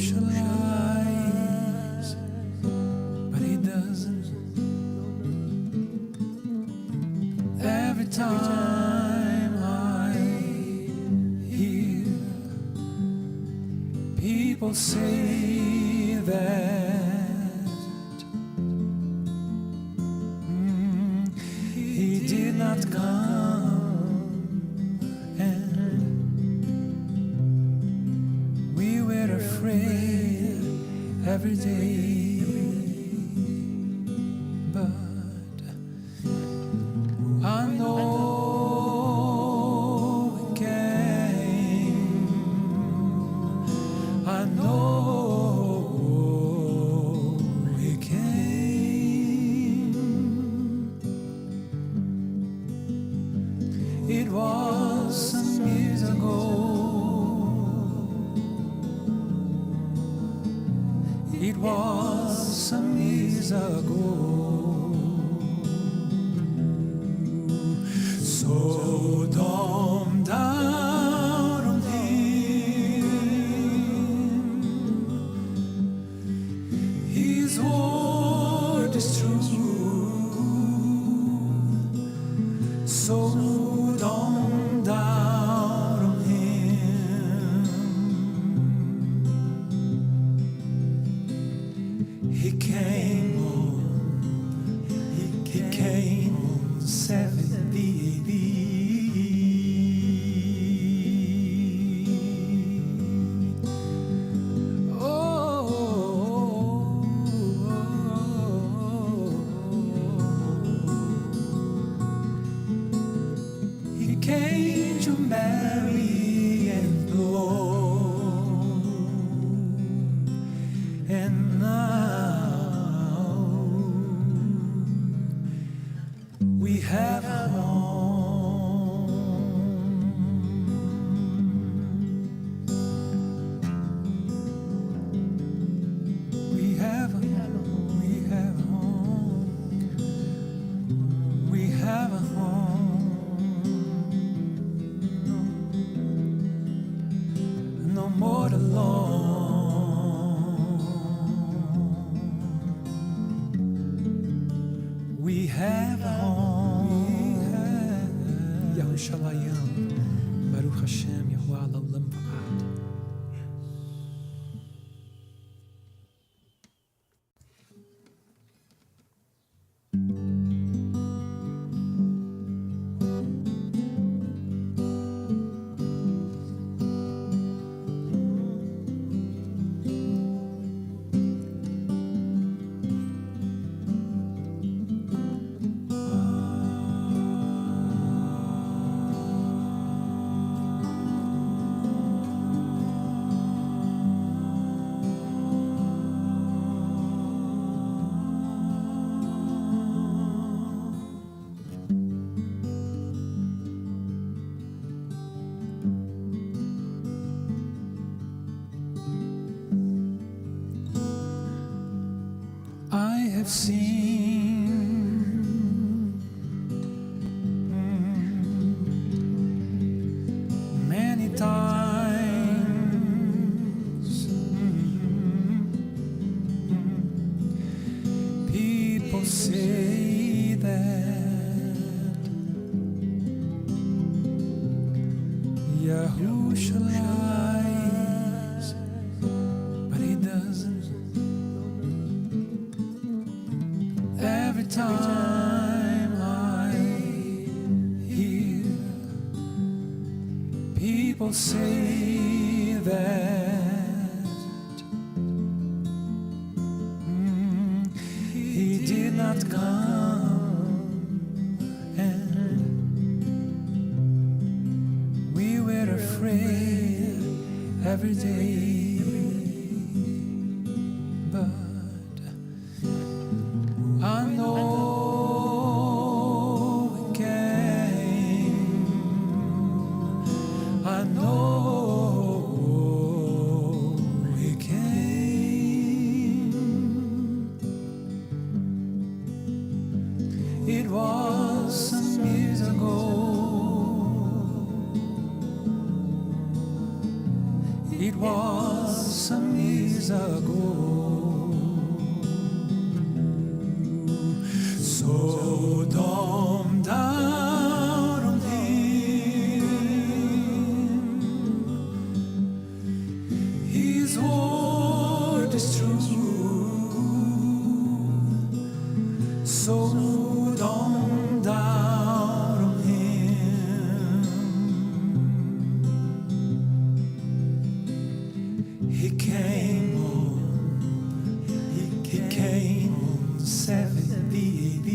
Yahusha but he doesn't. Every time I hear people say that he did not come, and we were afraid every day, but I know he came. I know he came. It was some years ago. It was some years ago. So don't doubt on him. His word is true. So don't doubt on him. He came on 70 AD. He came to marry and blow, and now we have a home. We have a home. We have a home. We have a home. No more alone. We have a home. Yahushalayim, Baruch Hashem, Yahuwah L'olam Va'ad. I have seen many times people say that Yahusha lies, but he doesn't. Every time I hear people say that he did not come, and we were afraid every day, but I know he came. I know he came. It was some years ago. It was some years ago. So don't doubt on him. His word is true. So don't doubt on him. He came on 70 AD.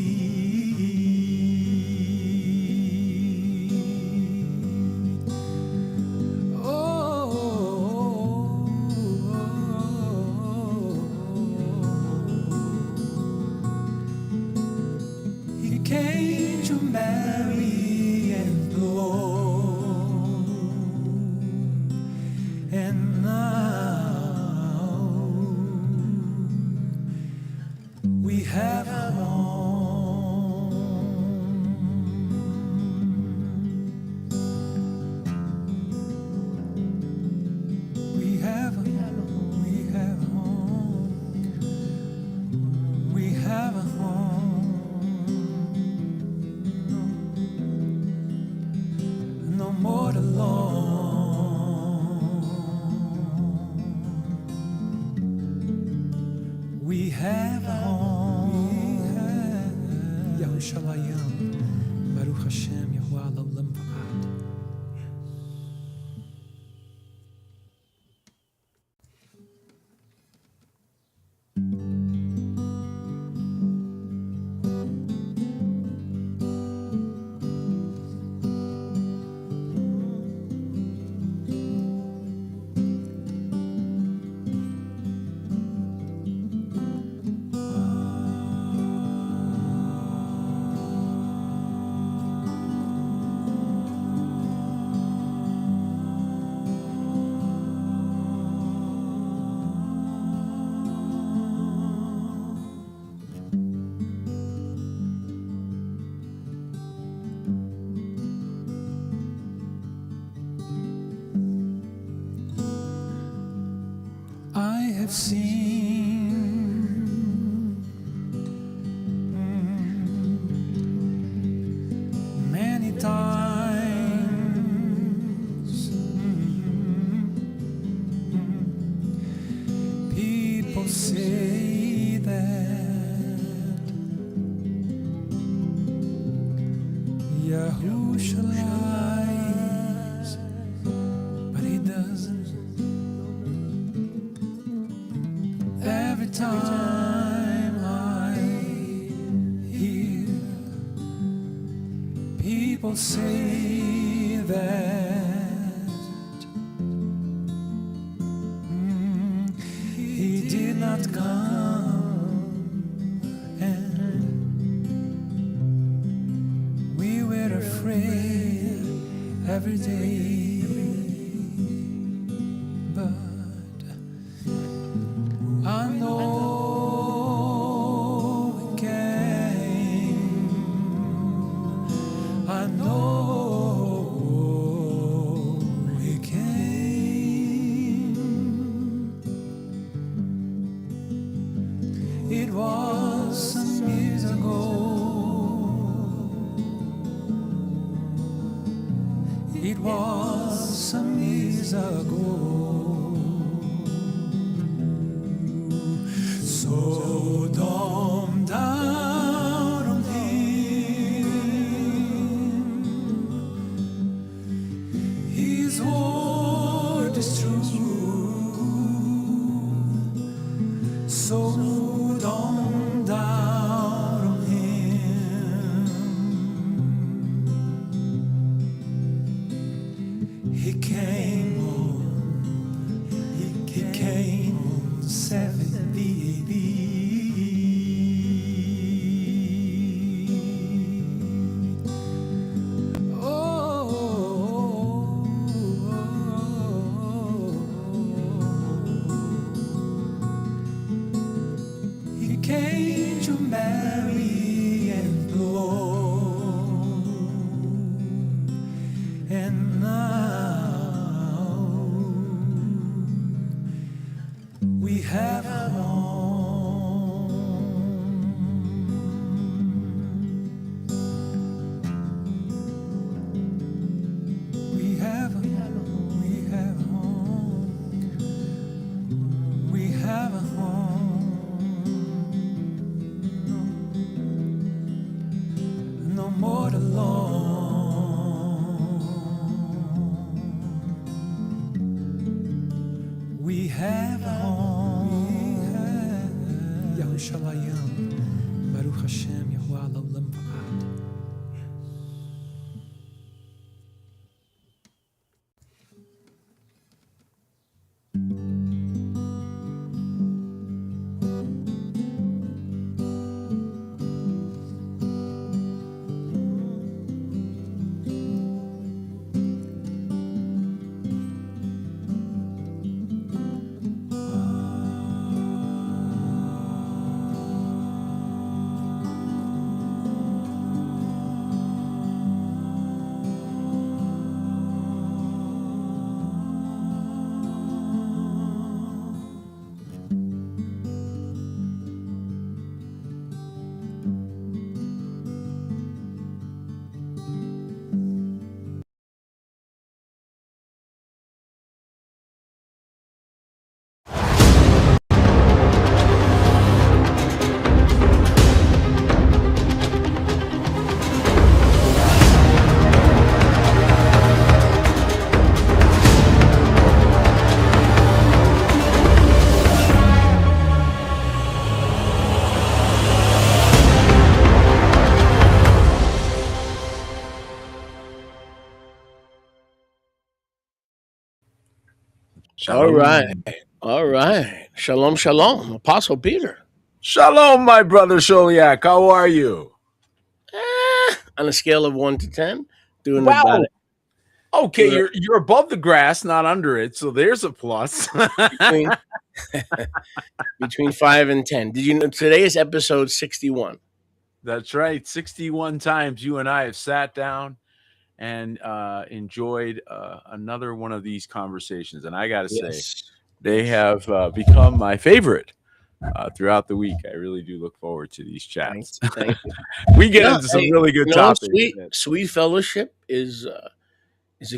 He came to marry and blow, and now we have a home. We have a home. We have a home. No more alone. We have a home. Yahushalayim, Baruch Hashem, Yahuwah L'olam Va'ad. I have seen many times people say that Yahusha lies, but he doesn't. Every time I hear people say that he did not come and we were afraid every day, but I know he came. I know he came. It was some years ago. It was some years ago. So don't doubt on him. His word is true. So don't doubt on him. He came on 70 AD. have a home. We have a home. We have a home. We have a home. No more alone. We have a home. Yerushalayim. Baruch Hashem. Yahuwah Olam Va'ad. All right. All right. Shalom, shalom. Apostle Peter. Shalom, my brother Sholiak. How are you? On a scale of 1 to 10, doing Wow. about it. Okay, you're above the grass, not under it, so there's a plus. Between 5 and 10. Did you know today is episode 61? That's right. 61 times you and I have sat down and enjoyed another one of these conversations. And I got to say, they have become my favorite throughout the week. I really do look forward to these chats. Thank you. We get into some really good topics. Sweet fellowship is a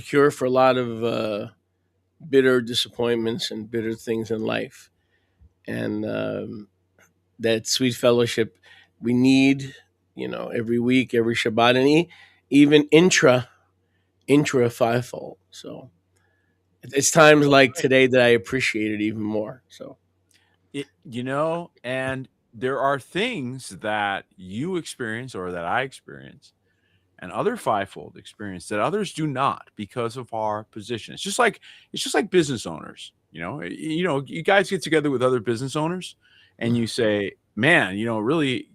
cure for a lot of bitter disappointments and bitter things in life. And that sweet fellowship we need, every week, every Shabbat, and even intra fivefold. So it's times like today that I appreciate it even more. So, and there are things that you experience or that I experience and other fivefold experience that others do not because of our position. It's just like business owners. You guys get together with other business owners and you say, man, really,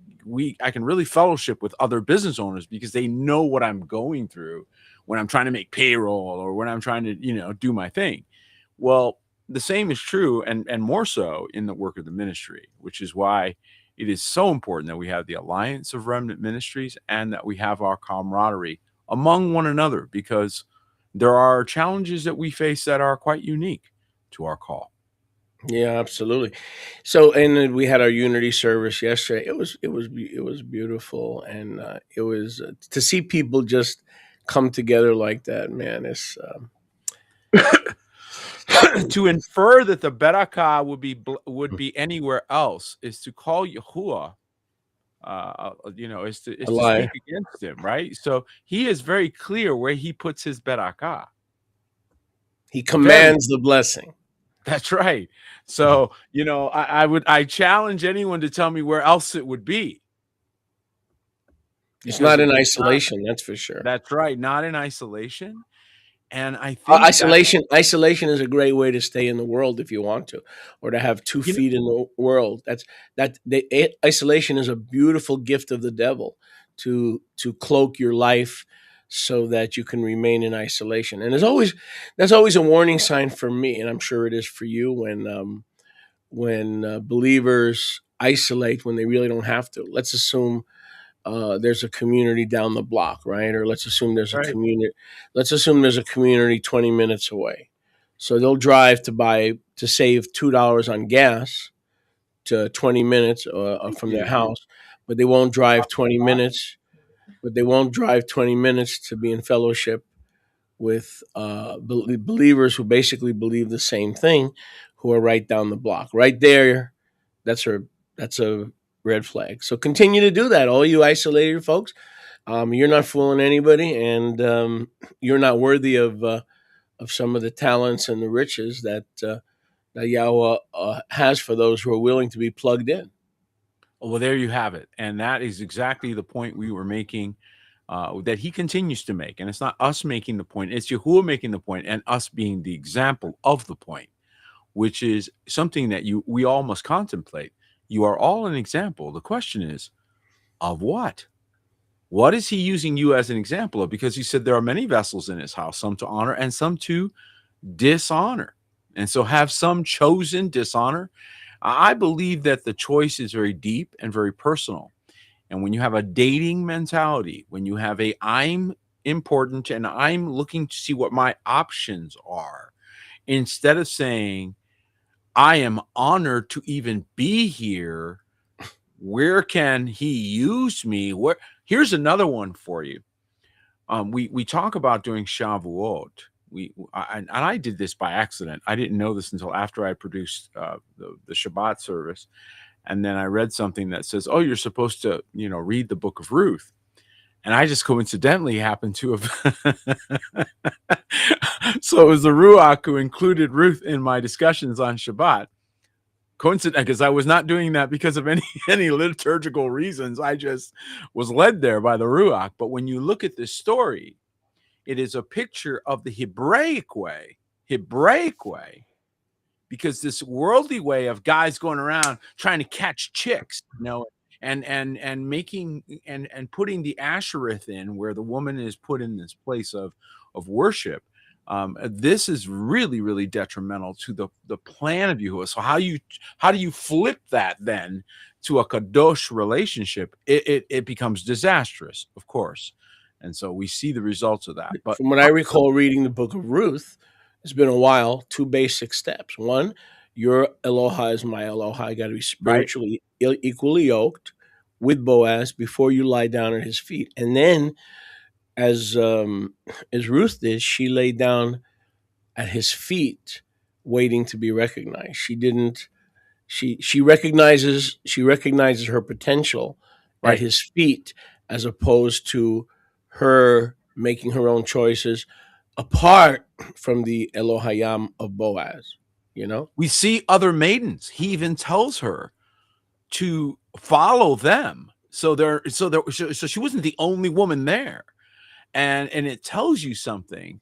I can really fellowship with other business owners because they know what I'm going through when I'm trying to make payroll or when I'm trying to, do my thing. Well, the same is true and more so in the work of the ministry, which is why it is so important that we have the Alliance of Remnant Ministries and that we have our camaraderie among one another, because there are challenges that we face that are quite unique to our call. Yeah, absolutely. So, and then we had our unity service yesterday. It was beautiful, and it was to see people just come together like that. Man, it's to infer that the Berakah would be anywhere else is to call Yahuwah, is to speak against him, right? So he is very clear where he puts his Berakah. He commands the blessing. That's right. So, I challenge anyone to tell me where else it would be. It's not in isolation, that's for sure. That's right. Not in isolation. And I think isolation is a great way to stay in the world if you want to, or to have 2 feet in the world. Isolation is a beautiful gift of the devil to cloak your life so that you can remain in isolation. And that's always a warning sign for me, and I'm sure it is for you, when believers isolate when they really don't have to. Let's assume there's a community down the block, right? Or let's assume there's a community. Let's assume there's a community 20 minutes away. So they'll drive to save $2 on gas to 20 minutes from their you. house, but they won't drive 20 minutes. But they won't drive 20 minutes to be in fellowship with believers who basically believe the same thing, who are right down the block. Right there, that's a red flag. So continue to do that, all you isolated folks. You're not fooling anybody, and you're not worthy of some of the talents and the riches that Yahweh has for those who are willing to be plugged in. Well, there you have it. And that is exactly the point we were making, that he continues to make. And it's not us making the point, it's Yahuwah making the point and us being the example of the point, which is something that we all must contemplate. You are all an example. The question is, of what? What is he using you as an example of? Because he said there are many vessels in his house, some to honor and some to dishonor. And so have some chosen dishonor? I believe that the choice is very deep and very personal. And when you have a dating mentality, when you have I'm important and I'm looking to see what my options are, instead of saying, I am honored to even be here, where can he use me? Here's another one for you. We talk about doing Shavuot. And I did this by accident. I didn't know this until after I produced the Shabbat service. And then I read something that says, oh, you're supposed to, read the book of Ruth. And I just coincidentally happened to have. So it was the Ruach who included Ruth in my discussions on Shabbat. Coincident, because I was not doing that because of any liturgical reasons. I just was led there by the Ruach. But when you look at this story, it is a picture of the Hebraic way, because this worldly way of guys going around trying to catch chicks, and making and putting the Ashereth in where the woman is put in this place of worship. This is really, really detrimental to the plan of Yahuwah. So how do you flip that then to a kadosh relationship? It becomes disastrous, of course. And so we see the results of that. But from what I recall reading the book of Ruth, it's been a while, 2 basic steps. One, your Eloha is my Eloha. I got to be spiritually equally yoked with Boaz before you lie down at his feet. And then, as Ruth did, she laid down at his feet, waiting to be recognized. She didn't. She recognizes her potential at his feet, as opposed to her making her own choices apart from the Elohayam of Boaz. We see other maidens. He even tells her to follow them. So she wasn't the only woman there, and it tells you something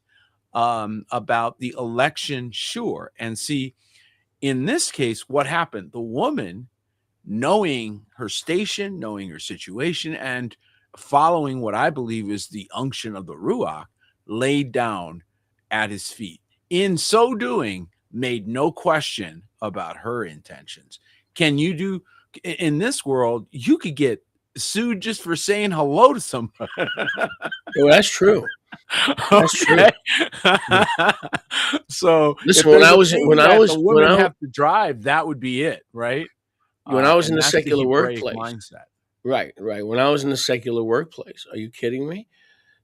about the election. Sure, and see, in this case, what happened? The woman, knowing her station, knowing her situation, and following what I believe is the unction of the Ruach, laid down at his feet. In so doing, made no question about her intentions. Can you do in this world? You could get sued just for saying hello to somebody. Well, that's true. That's true. So listen, when I was have to drive, that would be it, right? When I was in the secular workplace, mindset. Right. When I was in the secular workplace, are you kidding me?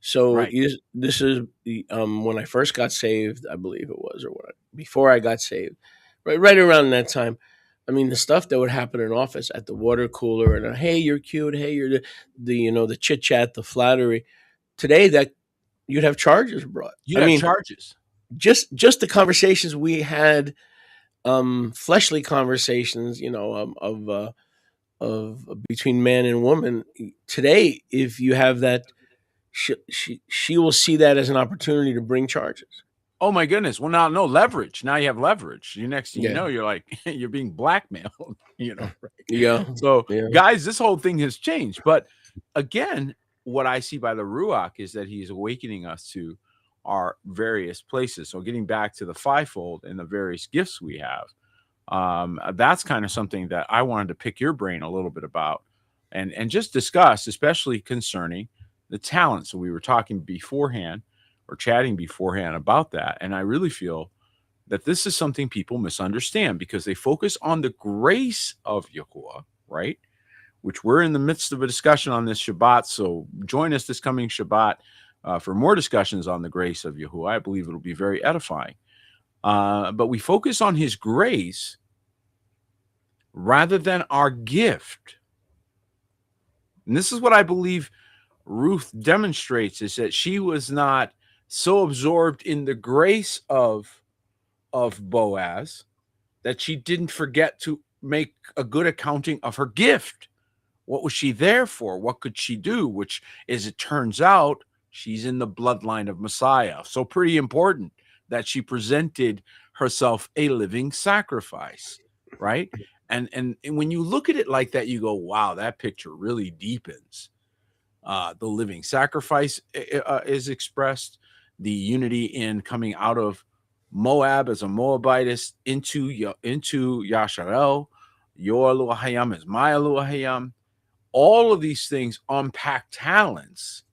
So this is when I first got saved, I believe it was, or before I got saved, right around that time. I mean, the stuff that would happen in office at the water cooler, and hey, you're cute, hey, you're the chit chat, the flattery. Today, that you'd have charges brought. Charges. Just the conversations we had, fleshly conversations, of between man and woman. Today, if you have that, she will see that as an opportunity to bring charges. Oh my goodness! Well, now no leverage. Now you have leverage. Next thing you know, you're like you're being blackmailed. Right? Yeah. So guys, this whole thing has changed. But again, what I see by the Ruach is that he's awakening us to our various places. So getting back to the fivefold and the various gifts we have, that's kind of something that I wanted to pick your brain a little bit about and just discuss, especially concerning the talent. So we were talking beforehand or chatting beforehand about that. And I really feel that this is something people misunderstand because they focus on the grace of Yahuwah, right? Which we're in the midst of a discussion on this Shabbat. So join us this coming Shabbat for more discussions on the grace of Yahuwah. I believe it'll be very edifying. But we focus on his grace rather than our gift. And this is what I believe Ruth demonstrates, is that she was not so absorbed in the grace of Boaz that she didn't forget to make a good accounting of her gift. What was she there for? What could she do? Which, as it turns out, she's in the bloodline of Messiah. So pretty important that she presented herself a living sacrifice, right? And when you look at it like that, you go, wow, that picture really deepens. The living sacrifice is expressed, the unity in coming out of Moab as a Moabitess into Yasharel. Your Elohim is my Elohim. All of these things unpack talents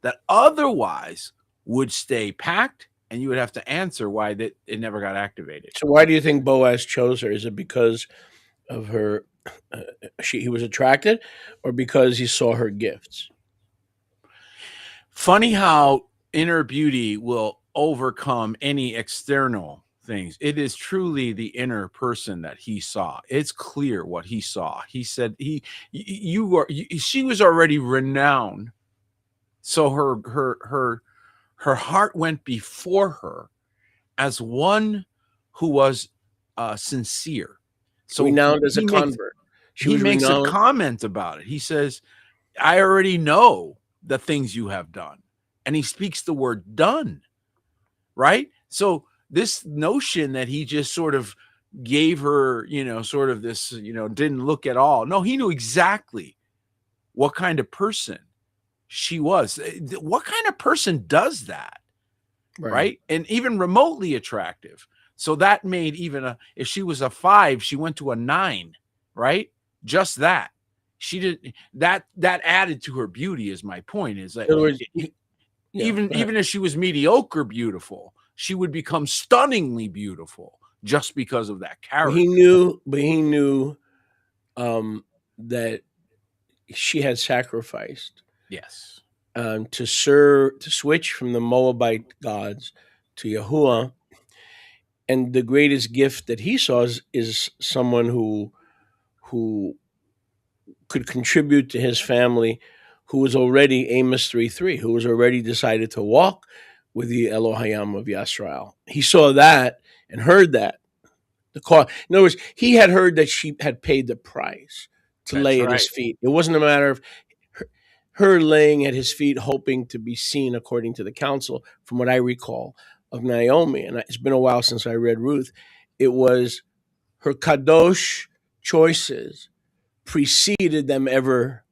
that otherwise would stay packed, and you would have to answer why it never got activated. So why do you think Boaz chose her? Is it because of her, he was attracted, or because he saw her gifts? Funny how inner beauty will overcome any external things. It is truly the inner person that he saw. It's clear what he saw. He said she was already renowned, so her heart went before her as one who was sincere. So renowned as a convert. He makes a comment about it. He says, I already know the things you have done. And he speaks the word done, right? So this notion that he just sort of gave her, sort of this, didn't look at all. No, he knew exactly what kind of person she was. What kind of person does that, right? And even remotely attractive. So that made even if she was a 5, she went to a 9, right? Just that. She did that added to her beauty, is my point, is that even if she was mediocre beautiful, she would become stunningly beautiful just because of that character. He knew that she had sacrificed. Yes. To switch from the Moabite gods to Yahuwah. And the greatest gift that he saw is someone who could contribute to his family, who was already Amos 3:3, who was already decided to walk with the Elohim of Yisrael. He saw that and heard that. In other words, he had heard that she had paid the price to lay at his feet. It wasn't a matter of her laying at his feet, hoping to be seen according to the counsel, from what I recall of Naomi. And it's been a while since I read Ruth. It was her kadosh choices preceded them ever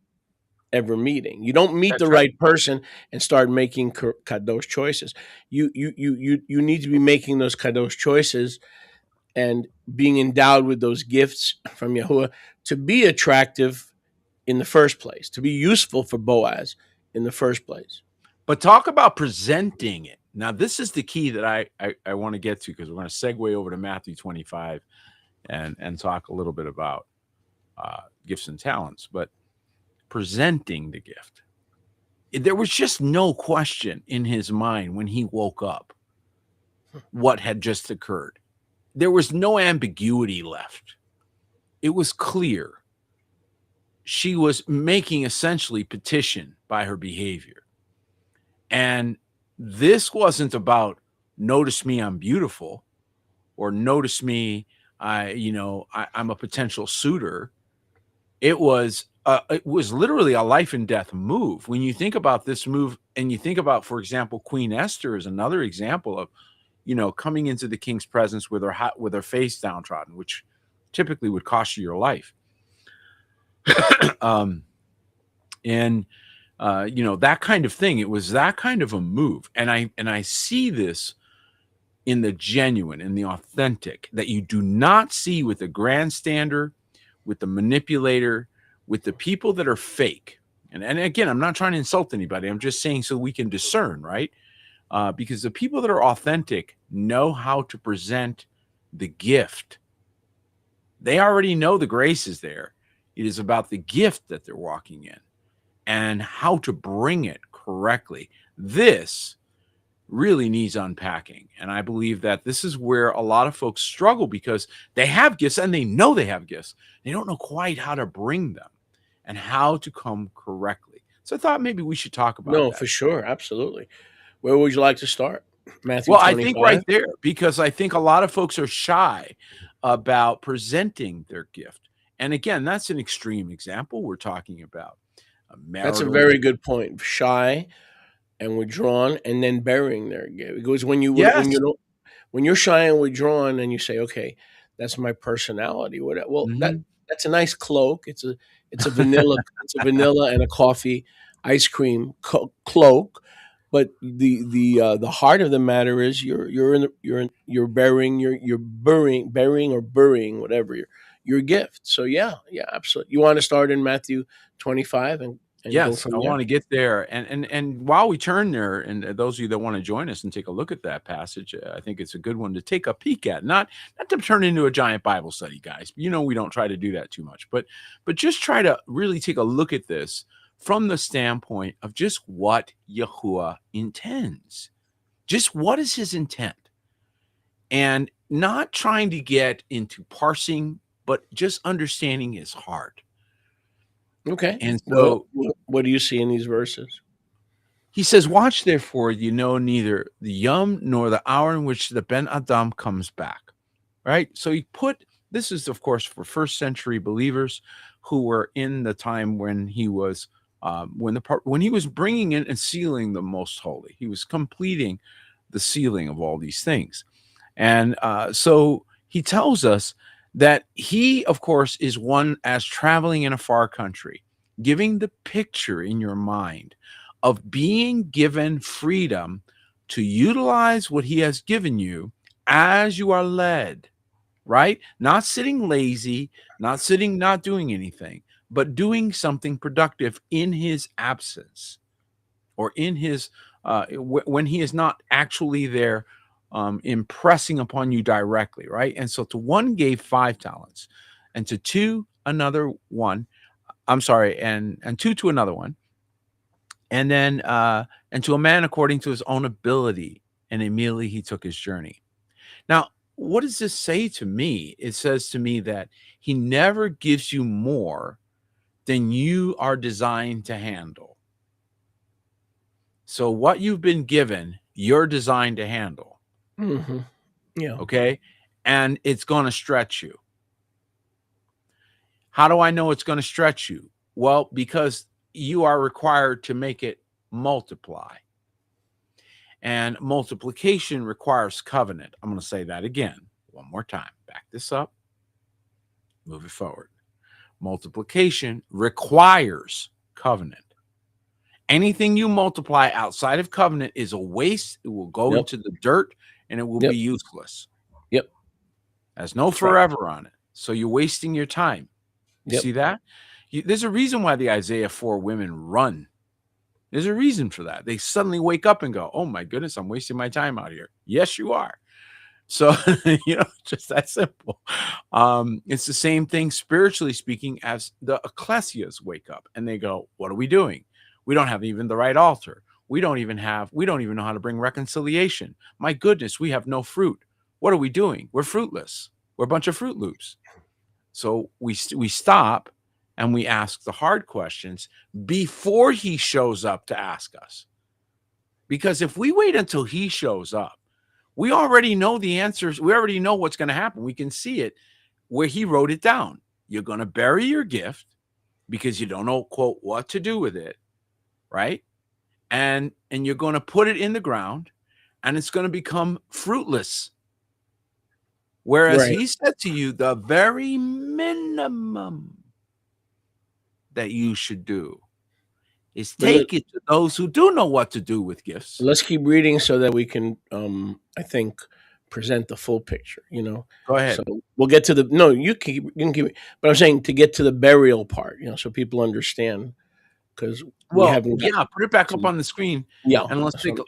meeting. You don't meet the right person and start making kadosh choices. You need to be making those kadosh choices and being endowed with those gifts from Yahuwah to be attractive in the first place, to be useful for Boaz in the first place. But talk about presenting it. Now, this is the key that I want to get to, because we're going to segue over to Matthew 25 and talk a little bit about gifts and talents. But presenting the gift, there was just no question in his mind when he woke up what had just occurred. There was no ambiguity left. It was clear. She was making essentially petition by her behavior. And this wasn't about notice me, I'm beautiful, or notice me, I'm a potential suitor. It was literally a life and death move. When you think about this move, and you think about, for example, Queen Esther is another example of, coming into the king's presence with her face downtrodden, which typically would cost you your life. That kind of thing. It was that kind of a move. And I see this in the genuine, in the authentic, that you do not see with the grandstander, with the manipulator, with the people that are fake. And again, I'm not trying to insult anybody. I'm just saying so we can discern, right? Because the people that are authentic know how to present the gift. They already know the grace is there. It is about the gift that they're walking in and how to bring it correctly. This really needs unpacking. And I believe that this is where a lot of folks struggle because they have gifts and they know they have gifts. They don't know quite how to bring them and how to come correctly. So I thought maybe we should talk about No, that. for sure, absolutely. Where would you like to start? Matthew Well, I think 25. right there, because I think a lot of folks are shy about presenting their gift. And again, that's an extreme example. We're talking about a That's a marital. very good point. Shy and withdrawn, and then burying their gift. Because when you Yes. when you're shy and withdrawn, and you say, "Okay, that's my personality." Well, Mhm. that's a nice cloak. It's a vanilla and a coffee ice cream cloak. But the heart of the matter is you're burying or burying whatever your gift. So yeah, absolutely. You want to start in Matthew 25 and go Yes, from I there. want to get there. And while we turn there, and those of you that want to join us and take a look at that passage, I think it's a good one to take a peek at. Not to turn into a giant Bible study, guys. You know we don't try to do that too much, but just try to really take a look at this from the standpoint of just what Yahuwah intends. Just what is his intent? And not trying to get into parsing, but just understanding his heart. Okay. And Well, so what do you see in these verses? he says, watch therefore, you know neither the yom nor the hour in which the Ben Adam comes back. Right? So he put, this is of course for first century believers who were in the time when he was when he was bringing in and sealing the most holy. He was completing the sealing of all these things. And so he tells us that he, of course, is one as traveling in a far country, giving the picture in your mind of being given freedom to utilize what he has given you as you are led, right? Not sitting lazy, not doing anything, but doing something productive in his absence or in his when he is not actually there impressing upon you directly, right? And so to one gave 5 talents, and to two another one. I'm sorry, and two to another one, and then and to a man according to his own ability, and immediately he took his journey. Now, what does this say to me? It says to me that he never gives you more than you are designed to handle. So what you've been given, you're designed to handle. Mm-hmm. Yeah. Okay. And it's going to stretch you. How do I know it's going to stretch you? Well, because you are required to make it multiply. And multiplication requires covenant. I'm going to say that again one more time. Back this up. Move it forward. Multiplication requires covenant. Anything you multiply outside of covenant is a waste. It will go into the dirt and it will be useless. Yep. There's no forever on it. So you're wasting your time. You see that? There's a reason why the Isaiah 4 women run. There's a reason for that. They suddenly wake up and go, oh my goodness, I'm wasting my time out here. Yes, you are. So, just that simple. It's the same thing spiritually speaking as the ecclesias wake up and they go, what are we doing? We don't have even the right altar. We don't even know how to bring reconciliation. My goodness, we have no fruit. What are we doing? We're fruitless. We're a bunch of Fruit Loops. So we stop and we ask the hard questions before he shows up to ask us. Because if we wait until he shows up, we already know the answers. We already know what's going to happen. We can see it where he wrote it down. You're going to bury your gift because you don't know, quote, what to do with it, right? And you're going to put it in the ground and it's going to become fruitless. Whereas he said to you, the very minimum that you should do is take it to those who do know what to do with gifts. Let's keep reading so that we can, I think, present the full picture. Go ahead. So we'll get to you can keep, but I'm saying to get to the burial part, so people understand, because put it back up on the screen. Yeah, and let's take a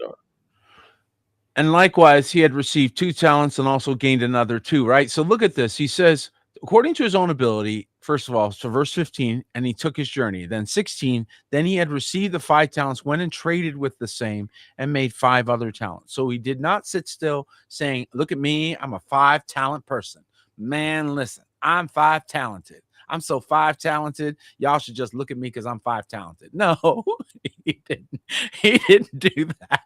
And likewise, he had received 2 talents and also gained another 2, right? So look at this. He says, according to his own ability, first of all, so verse 15, and he took his journey. Then 16, then he had received the 5 talents, went and traded with the same, and made 5 other talents. So he did not sit still saying, look at me, I'm a 5-talent person. Man, listen, I'm 5-talented. I'm so 5-talented. Y'all should just look at me because I'm 5-talented. No, he didn't. He didn't do that.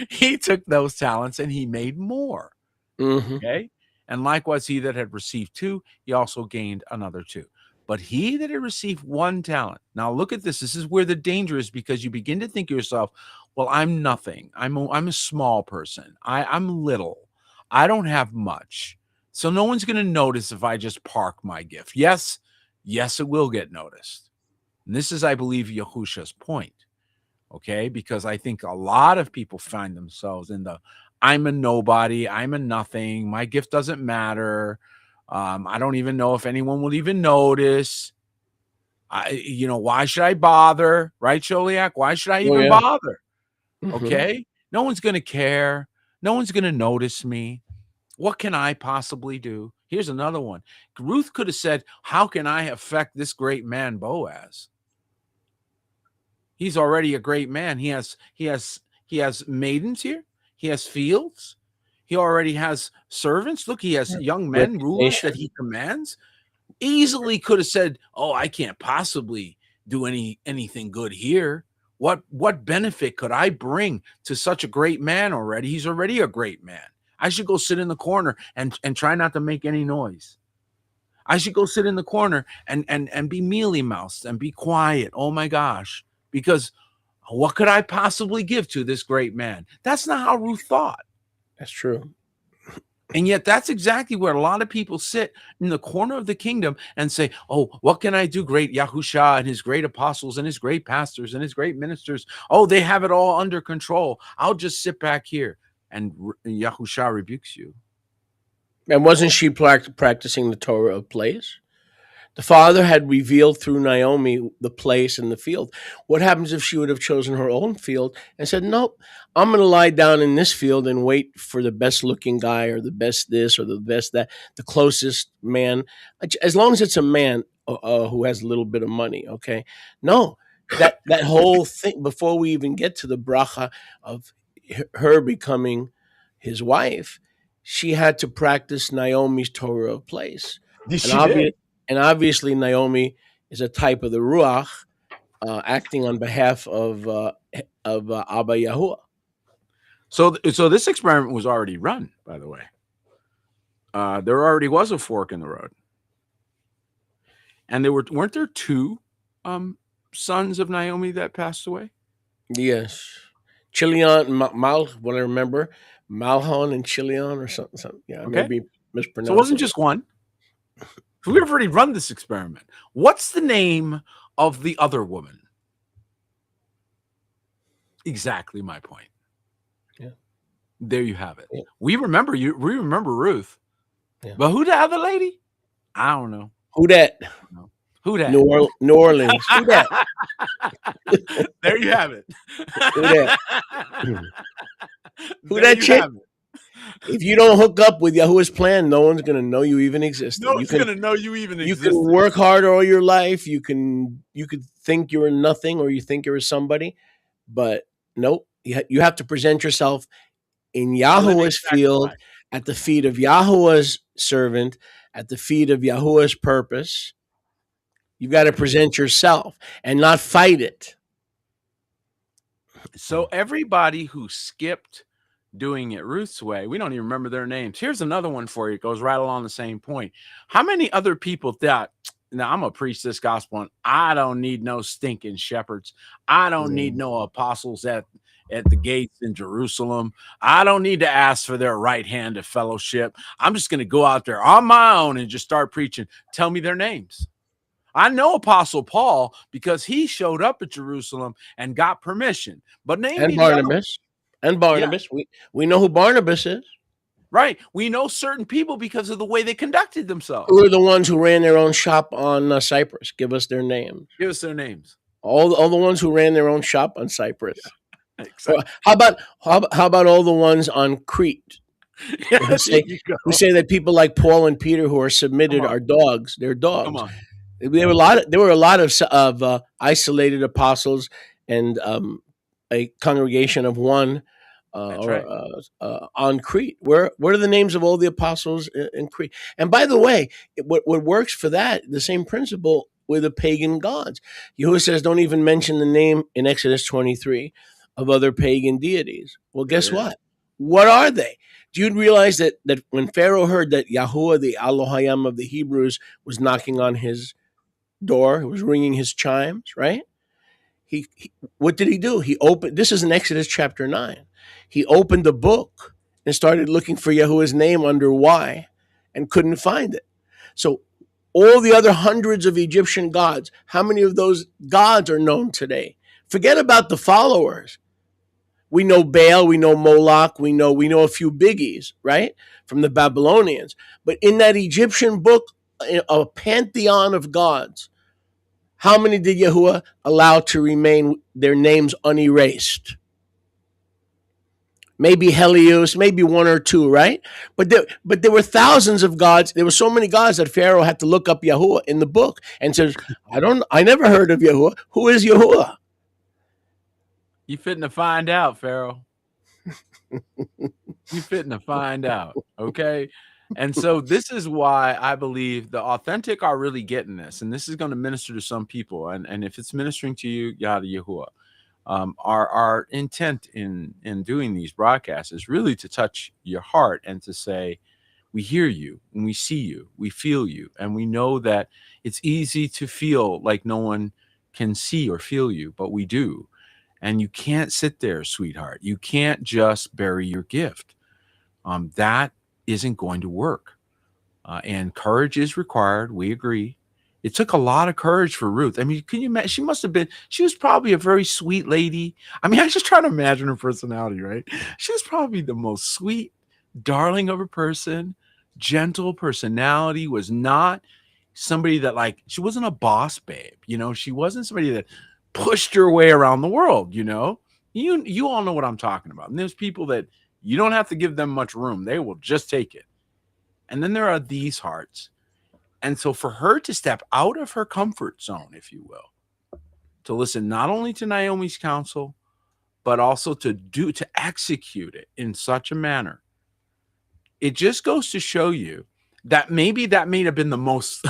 He took those talents and he made more. Mhm. Okay. And likewise, he that had received 2, he also gained another 2. But he that had received 1 talent. Now look at this. This is where the danger is, because you begin to think to yourself, well, I'm nothing. I'm a small person. I'm little. I don't have much. So no one's going to notice if I just park my gift. Yes, it will get noticed. And this is, I believe, Yahusha's point. Okay, because I think a lot of people find themselves in the I'm a nobody, I'm a nothing, my gift doesn't matter. I don't even know if anyone will even notice. Why should I bother? Right, Sholiak? Why should I Oh, even yeah. bother? Mhm. Okay, no one's going to care. No one's going to notice me. What can I possibly do? Here's another one. Ruth could have said, how can I affect this great man, Boaz? He's already a great man. He has maidens here. He has fields. He already has servants. Look, he has young men, rulers that Reputation. he commands. Easily could have said, "Oh, I can't possibly do anything good here. What benefit could I bring to such a great man already? He's already a great man. I should go sit in the corner and try not to make any noise. I should go sit in the corner and be mealy mouthed and be quiet. Oh my gosh, because what could I possibly give to this great man?" That's not how Ruth thought. That's true. And yet that's exactly where a lot of people sit in the corner of the kingdom and say, oh, what can I do? Great Yahusha and his great apostles and his great pastors and his great ministers. Oh, they have it all under control. I'll just sit back here. And Yahusha rebukes you. And wasn't she practicing the Torah of place? The father had revealed through Naomi the place and the field. What happens if she would have chosen her own field and said, nope, I'm going to lie down in this field and wait for the best looking guy or the best this or the best that, the closest man, as long as it's a man who has a little bit of money, okay? No, that whole thing, before we even get to the bracha of her becoming his wife, she had to practice Naomi's Torah of place. And obviously, Naomi is a type of the Ruach, acting on behalf of Abba Yahuwah. So this experiment was already run, by the way. There already was a fork in the road, and weren't there 2 sons of Naomi that passed away? Yes, Chilion and what I remember, Malhon and Chilion or something. Yeah, Okay. maybe mispronounced. So it wasn't just one. So we've already run this experiment. What's the name of the other woman? Exactly my point. Yeah. There you have it. Yeah. We remember Ruth. Yeah. But who the other lady? I don't know. Who that? Who that? New Orleans. Who that? There you have it. Who that? Who There that you chick? have it. If you don't hook up with Yahuwah's plan, no one's going to know you even existed. No one's going to know you even You existed. can work hard all your life. You could think you're nothing or you think you're somebody, but nope. You have to present yourself in Yahuwah's field, at the feet of Yahuwah's servant, at the feet of Yahuwah's purpose. You've got to present yourself and not fight it. So everybody who skipped doing it Ruth's way, we don't even remember their names. Here's another one for you. It goes right along the same point. How many other people thought, now I'm going to preach this gospel and I don't need no stinking shepherds. I don't need no apostles at the gates in Jerusalem. I don't need to ask for their right hand of fellowship. I'm just going to go out there on my own and just start preaching. Tell me their names. I know Apostle Paul because he showed up at Jerusalem and got permission. But name me Barnabas. And Barnabas. Yeah. We know who Barnabas is. Right. We know certain people because of the way they conducted themselves. Who are the ones who ran their own shop on Cyprus? Give us their names. Give us their names. All the ones who ran their own shop on Cyprus. Exactly. Or how about all the ones on Crete Yeah, who there say you go. that people like Paul and Peter who are Come submitted on. are dogs? They're Come dogs. on. There were a lot of isolated apostles and a congregation of one That's or right. on Crete. What are the names of all the apostles in Crete? And by the way, what works for that, the same principle with the pagan gods. Yahuwah says, don't even mention the name in Exodus 23 of other pagan deities. Well, There guess it is. what? What are they? Do you realize that when Pharaoh heard that Yahuwah, the Elohim of the Hebrews, was knocking on his door, he was ringing his chimes, right? He what did he do? He opened. This is in Exodus chapter 9. He opened the book and started looking for Yahuwah's name under Y, and couldn't find it. So all the other hundreds of Egyptian gods, how many of those gods are known today? Forget about the followers. We know Baal, we know Moloch, we know a few biggies, right? From the Babylonians. But in that Egyptian book, a pantheon of gods, how many did Yahuwah allow to remain their names unerased? Maybe Helios, maybe one or two, right? But there were thousands of gods. There were so many gods that Pharaoh had to look up Yahuwah in the book and says, I never heard of Yahuwah. Who is Yahuwah? You fitting to find out, Pharaoh. You fitting to find out. Okay. And so this is why I believe the authentic are really getting this, and this is going to minister to some people. And if it's ministering to you, Yada Yahuwah. Our intent in doing these broadcasts is really to touch your heart and to say, we hear you and we see you, we feel you, and we know that it's easy to feel like no one can see or feel you, but we do. And you can't sit there, sweetheart. You can't just bury your gift. That isn't going to work. And courage is required. We agree. It took a lot of courage for Ruth. I mean, can you imagine? She was probably a very sweet lady. I mean, I just try to imagine her personality, right? She was probably the most sweet, darling of a person, gentle personality, was not somebody that, like, she wasn't a boss babe. She wasn't somebody that pushed her way around the world. You all know what I'm talking about. And there's people that you don't have to give them much room. They will just take it. And then there are these hearts. And so for her to step out of her comfort zone, if you will, to listen not only to Naomi's counsel, but also to execute it in such a manner, it just goes to show you that maybe that may have been the most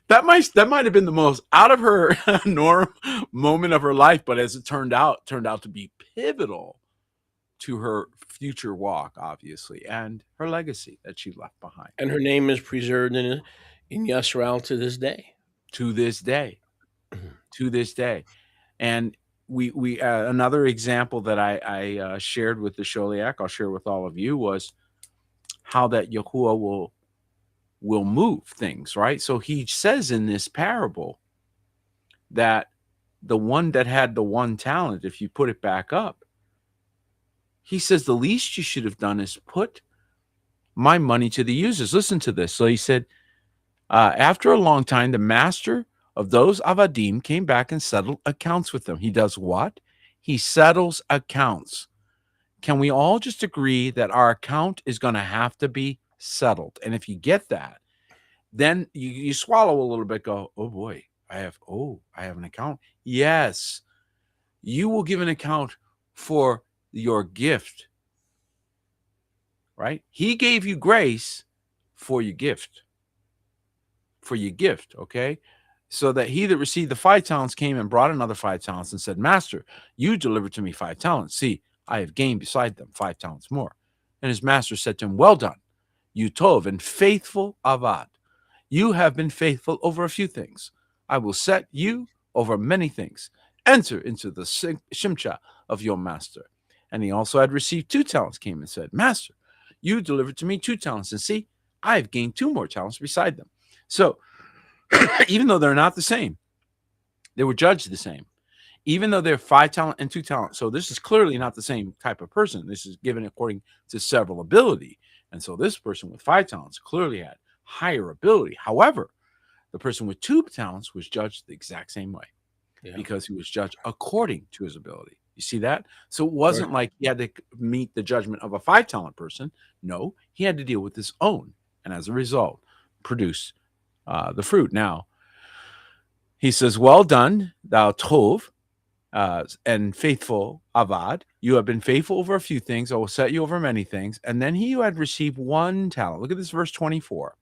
that might have been the most out of her norm moment of her life, but as it turned out to be pivotal to her future walk, obviously, and her legacy that she left behind. And her name is preserved in Yisrael to this day. To this day. To this day. And we another example that I shared with the Sholiach, I'll share with all of you, was how that Yahuwah will move things, right? So he says in this parable that the one that had the one talent, if you put it back up, he says the least you should have done is put my money to the users. Listen to this. So he said, after a long time, the master of those Avadim came back and settled accounts with them. He does what? He settles accounts. Can we all just agree that our account is going to have to be settled? And if you get that, then you swallow a little bit, go, oh boy, I have an account. Yes, you will give an account for your gift, right? He gave you grace for your gift. Okay? So that he that received the 5 talents came and brought another 5 talents and said, Master, you delivered to me 5 talents. See, I have gained beside them 5 talents more. And his master said to him, well done, you tov and faithful avad. You have been faithful over a few things. I will set you over many things. Enter into the shimcha of your master. And he also had received 2 talents, came and said, Master, you delivered to me 2 talents. And see, I have gained 2 more talents beside them. So even though they're not the same, they were judged the same. Even though they're 5 talent and 2 talent. So this is clearly not the same type of person. This is given according to several ability. And so this person with 5 talents clearly had higher ability. However, the person with 2 talents was judged the exact same way, because he was judged according to his ability. You see that? So it wasn't like he had to meet the judgment of a 5-talent person. No, he had to deal with his own, and as a result, produce the fruit. Now, he says, "Well done, thou tov, and faithful avad. You have been faithful over a few things. I will set you over many things." And then he who had received 1 talent, look at this verse 24,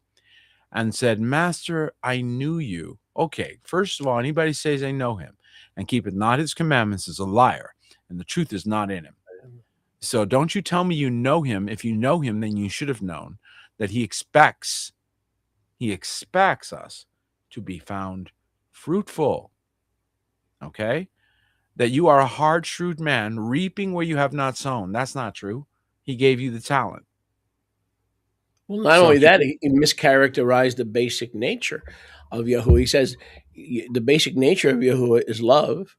and said, "Master, I knew you." Okay, first of all, anybody says they know him and keepeth not his commandments is a liar, and the truth is not in him. So don't you tell me you know him. If you know him, then you should have known that he expects us to be found fruitful. Okay? That you are a hard, shrewd man, reaping where you have not sown. That's not true. He gave you the talent. Well, not only that, he mischaracterized the basic nature of Yahuwah. He says the basic nature of Yahuwah is love,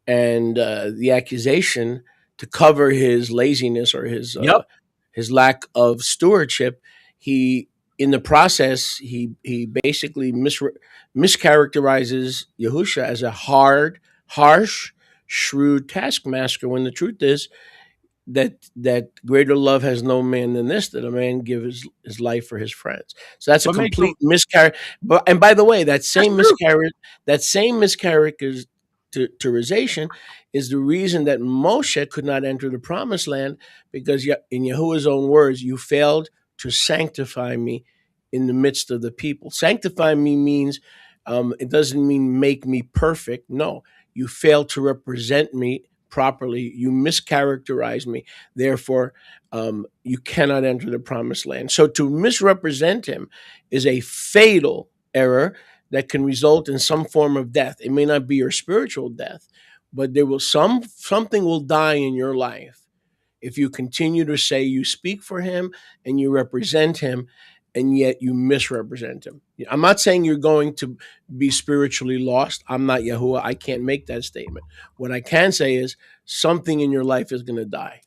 and the accusation to cover his laziness or his lack of stewardship, he in the process he basically mischaracterizes Yahusha as a hard, harsh, shrewd taskmaster, when the truth is that greater love has no man than this, that a man give his life for his friends. So that's a complete mischaracterization. And by the way, that same mischaracterization is the reason that Moshe could not enter the promised land, because in Yahuwah's own words, you failed to sanctify me in the midst of the people. Sanctify me means, it doesn't mean make me perfect. No, you failed to represent me properly. You mischaracterize me. Therefore, you cannot enter the promised land. So to misrepresent him is a fatal error that can result in some form of death. It may not be your spiritual death, but there will something will die in your life if you continue to say you speak for him and you represent him, and yet you misrepresent him. I'm not saying you're going to be spiritually lost. I'm not Yahuwah. I can't make that statement. What I can say is something in your life is going to die.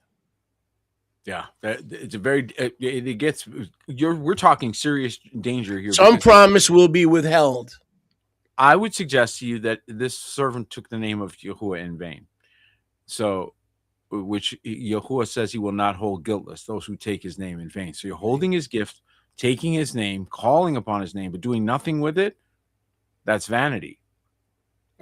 Yeah, it's a very. It gets. We're talking serious danger here. Some promise will be withheld. I would suggest to you that this servant took the name of Yahuwah in vain. So, which Yahuwah says he will not hold guiltless those who take his name in vain. So you're holding his gift, taking his name, calling upon his name, but doing nothing with it. That's vanity.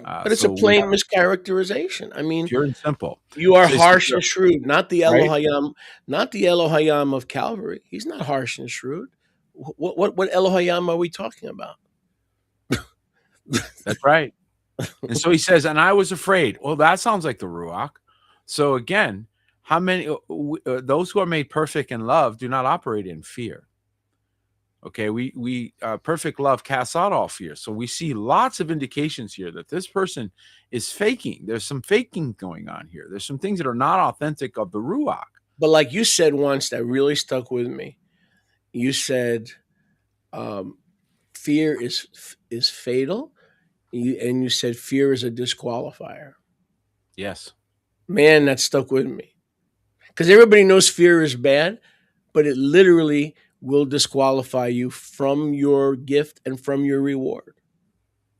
But it's a plain mischaracterization. I mean, pure and simple. You are harsh and shrewd, not the Elohayim, not the Elohayim of Calvary. He's not harsh and shrewd. What Elohayim are we talking about? That's right. And so he says, and I was afraid. Well, that sounds like the Ruach. So again, how many those who are made perfect in love do not operate in fear? Okay, we perfect love casts out all fear. So we see lots of indications here that this person is faking. There's some faking going on here. There's some things that are not authentic of the Ruach. But like you said once, that really stuck with me. You said fear is fatal, and you said fear is a disqualifier. Yes. Man, that stuck with me. Because everybody knows fear is bad, but it literally will disqualify you from your gift and from your reward.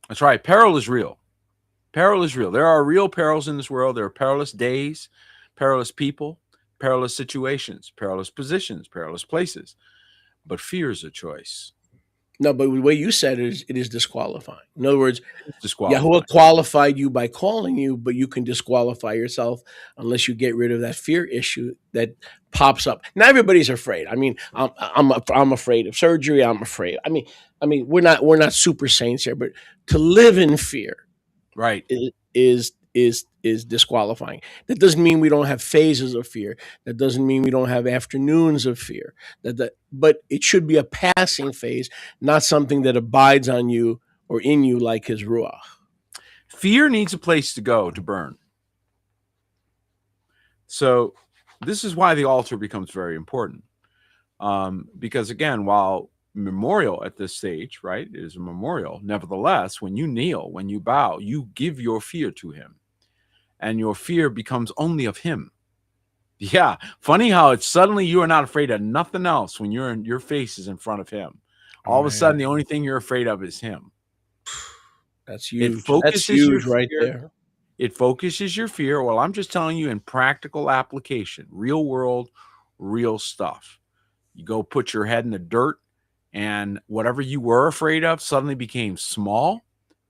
That's right. Peril is real. Peril is real. There are real perils in this world. There are perilous days, perilous people, perilous situations, perilous positions, perilous places. But fear is a choice. No, but the way you said it is disqualifying. In other words, Yahuwah qualified you by calling you, but you can disqualify yourself unless you get rid of that fear issue that pops up. Now everybody's afraid. I mean, I'm afraid of surgery. I'm afraid. I mean, we're not super saints here, but to live in fear, right, is disqualifying. That doesn't mean we don't have phases of fear. That doesn't mean we don't have afternoons of fear. But it should be a passing phase, not something that abides on you or in you like his Ruach. Fear needs a place to go to burn. So this is why the altar becomes very important. Because again, while memorial at this stage, right, is a memorial, nevertheless, when you kneel, when you bow, you give your fear to him. And your fear becomes only of him. Yeah. Funny how it's suddenly you are not afraid of nothing else when your face is in front of him. All of a sudden, the only thing you're afraid of is him. That's huge. That's huge right there. It focuses your fear. Well, I'm just telling you in practical application, real world, real stuff. You go put your head in the dirt, and whatever you were afraid of suddenly became small,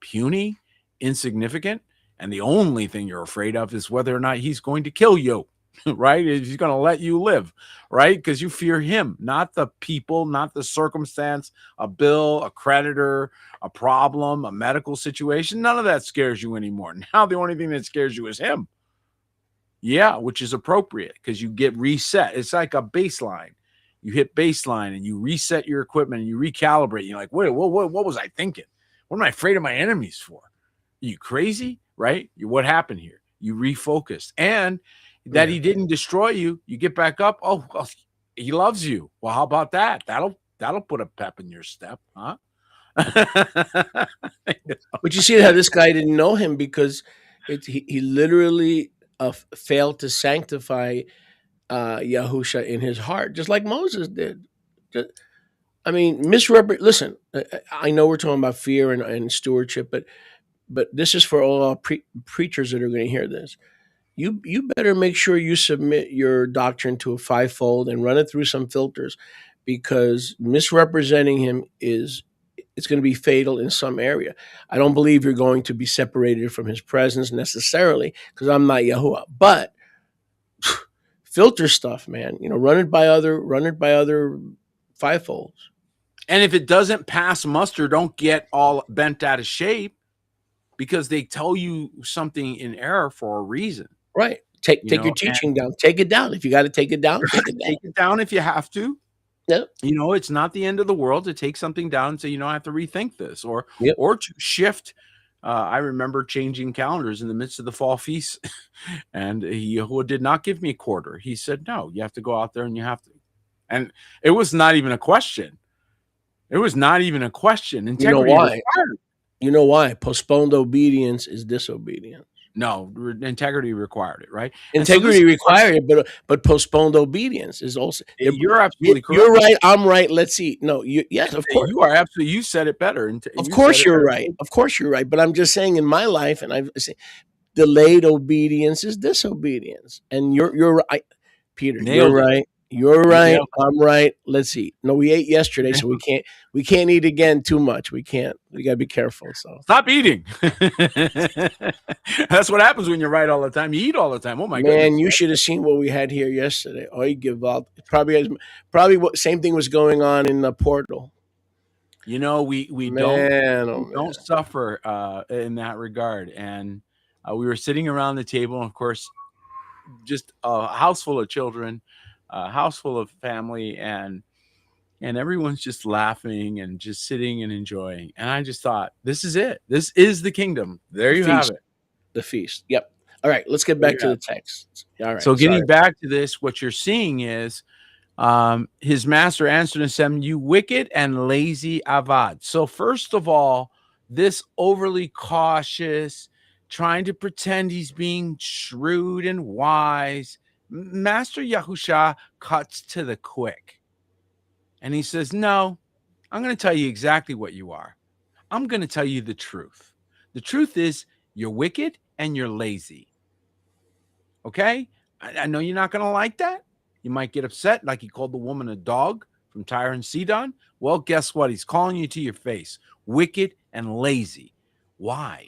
puny, insignificant. And the only thing you're afraid of is whether or not he's going to kill you, right? If he's going to let you live, right? Because you fear him, not the people, not the circumstance, a bill, a creditor, a problem, a medical situation. None of that scares you anymore. Now the only thing that scares you is him. Yeah, which is appropriate because you get reset. It's like a baseline. You hit baseline and you reset your equipment and you recalibrate. You're like, wait, what was I thinking? What am I afraid of my enemies for? Are you crazy? Right? What happened here? You refocused. And that he didn't destroy you, you get back up. Oh, well, he loves you. Well, how about that? That'll put a pep in your step, huh? But you see how this guy didn't know him because he literally failed to sanctify Yahusha in his heart, just like Moses did. I mean, listen, I know we're talking about fear and stewardship, but this is for all our preachers that are going to hear this. You better make sure you submit your doctrine to a fivefold and run it through some filters, because misrepresenting him it's going to be fatal in some area. I don't believe you're going to be separated from his presence necessarily, because I'm not Yahuwah. But filter stuff, man. Run it by other fivefolds. And if it doesn't pass muster, don't get all bent out of shape, because they tell you something in error for a reason. Right. Take your teaching down. Take it down. If you got to take it down, take it down. Take it down if you have to. Yep. It's not the end of the world to take something down and say, I have to rethink this or to shift. I remember changing calendars in the midst of the fall feast, and Yahuwah did not give me a quarter. He said, no, you have to go out there and you have to. And it was not even a question. It was not even a question. Integrity. You know why? You know why? Postponed obedience is disobedience. No, integrity required it, right? Integrity required it, but postponed obedience is also. You're absolutely correct. You're right. I'm right. Let's see. No, yes, of course. You are absolutely. You said it better. Of course you're right. Of course you're right. But I'm just saying, in my life, and I've said, delayed obedience is disobedience. And you're right, Peter. You're right. You're right. I'm right. Let's see. No, we ate yesterday, so we can't eat again too much. We can't. We gotta be careful. So stop eating. That's what happens when you're right all the time. You eat all the time. Oh my goodness. Man, you should have seen what we had here yesterday. Oh, you give up. Probably what same thing was going on in the Portal. We don't suffer in that regard. And we were sitting around the table, and of course, just a house full of children. A house full of family, and everyone's just laughing and just sitting and enjoying. And I just thought, this is it. This is the kingdom. There you have it. The feast. Yep. All right. Let's get back to the text. All right. So getting back to this, what you're seeing is his master answered and said, you wicked and lazy avad. So first of all, this overly cautious, trying to pretend he's being shrewd and wise, Master Yahusha cuts to the quick, and he says, no, I'm going to tell you exactly what you are. I'm going to tell you the truth. The truth is you're wicked and you're lazy. Okay? I know you're not going to like that. You might get upset, like he called the woman a dog from Tyre and Sidon. Well, guess what? He's calling you to your face. Wicked and lazy. Why?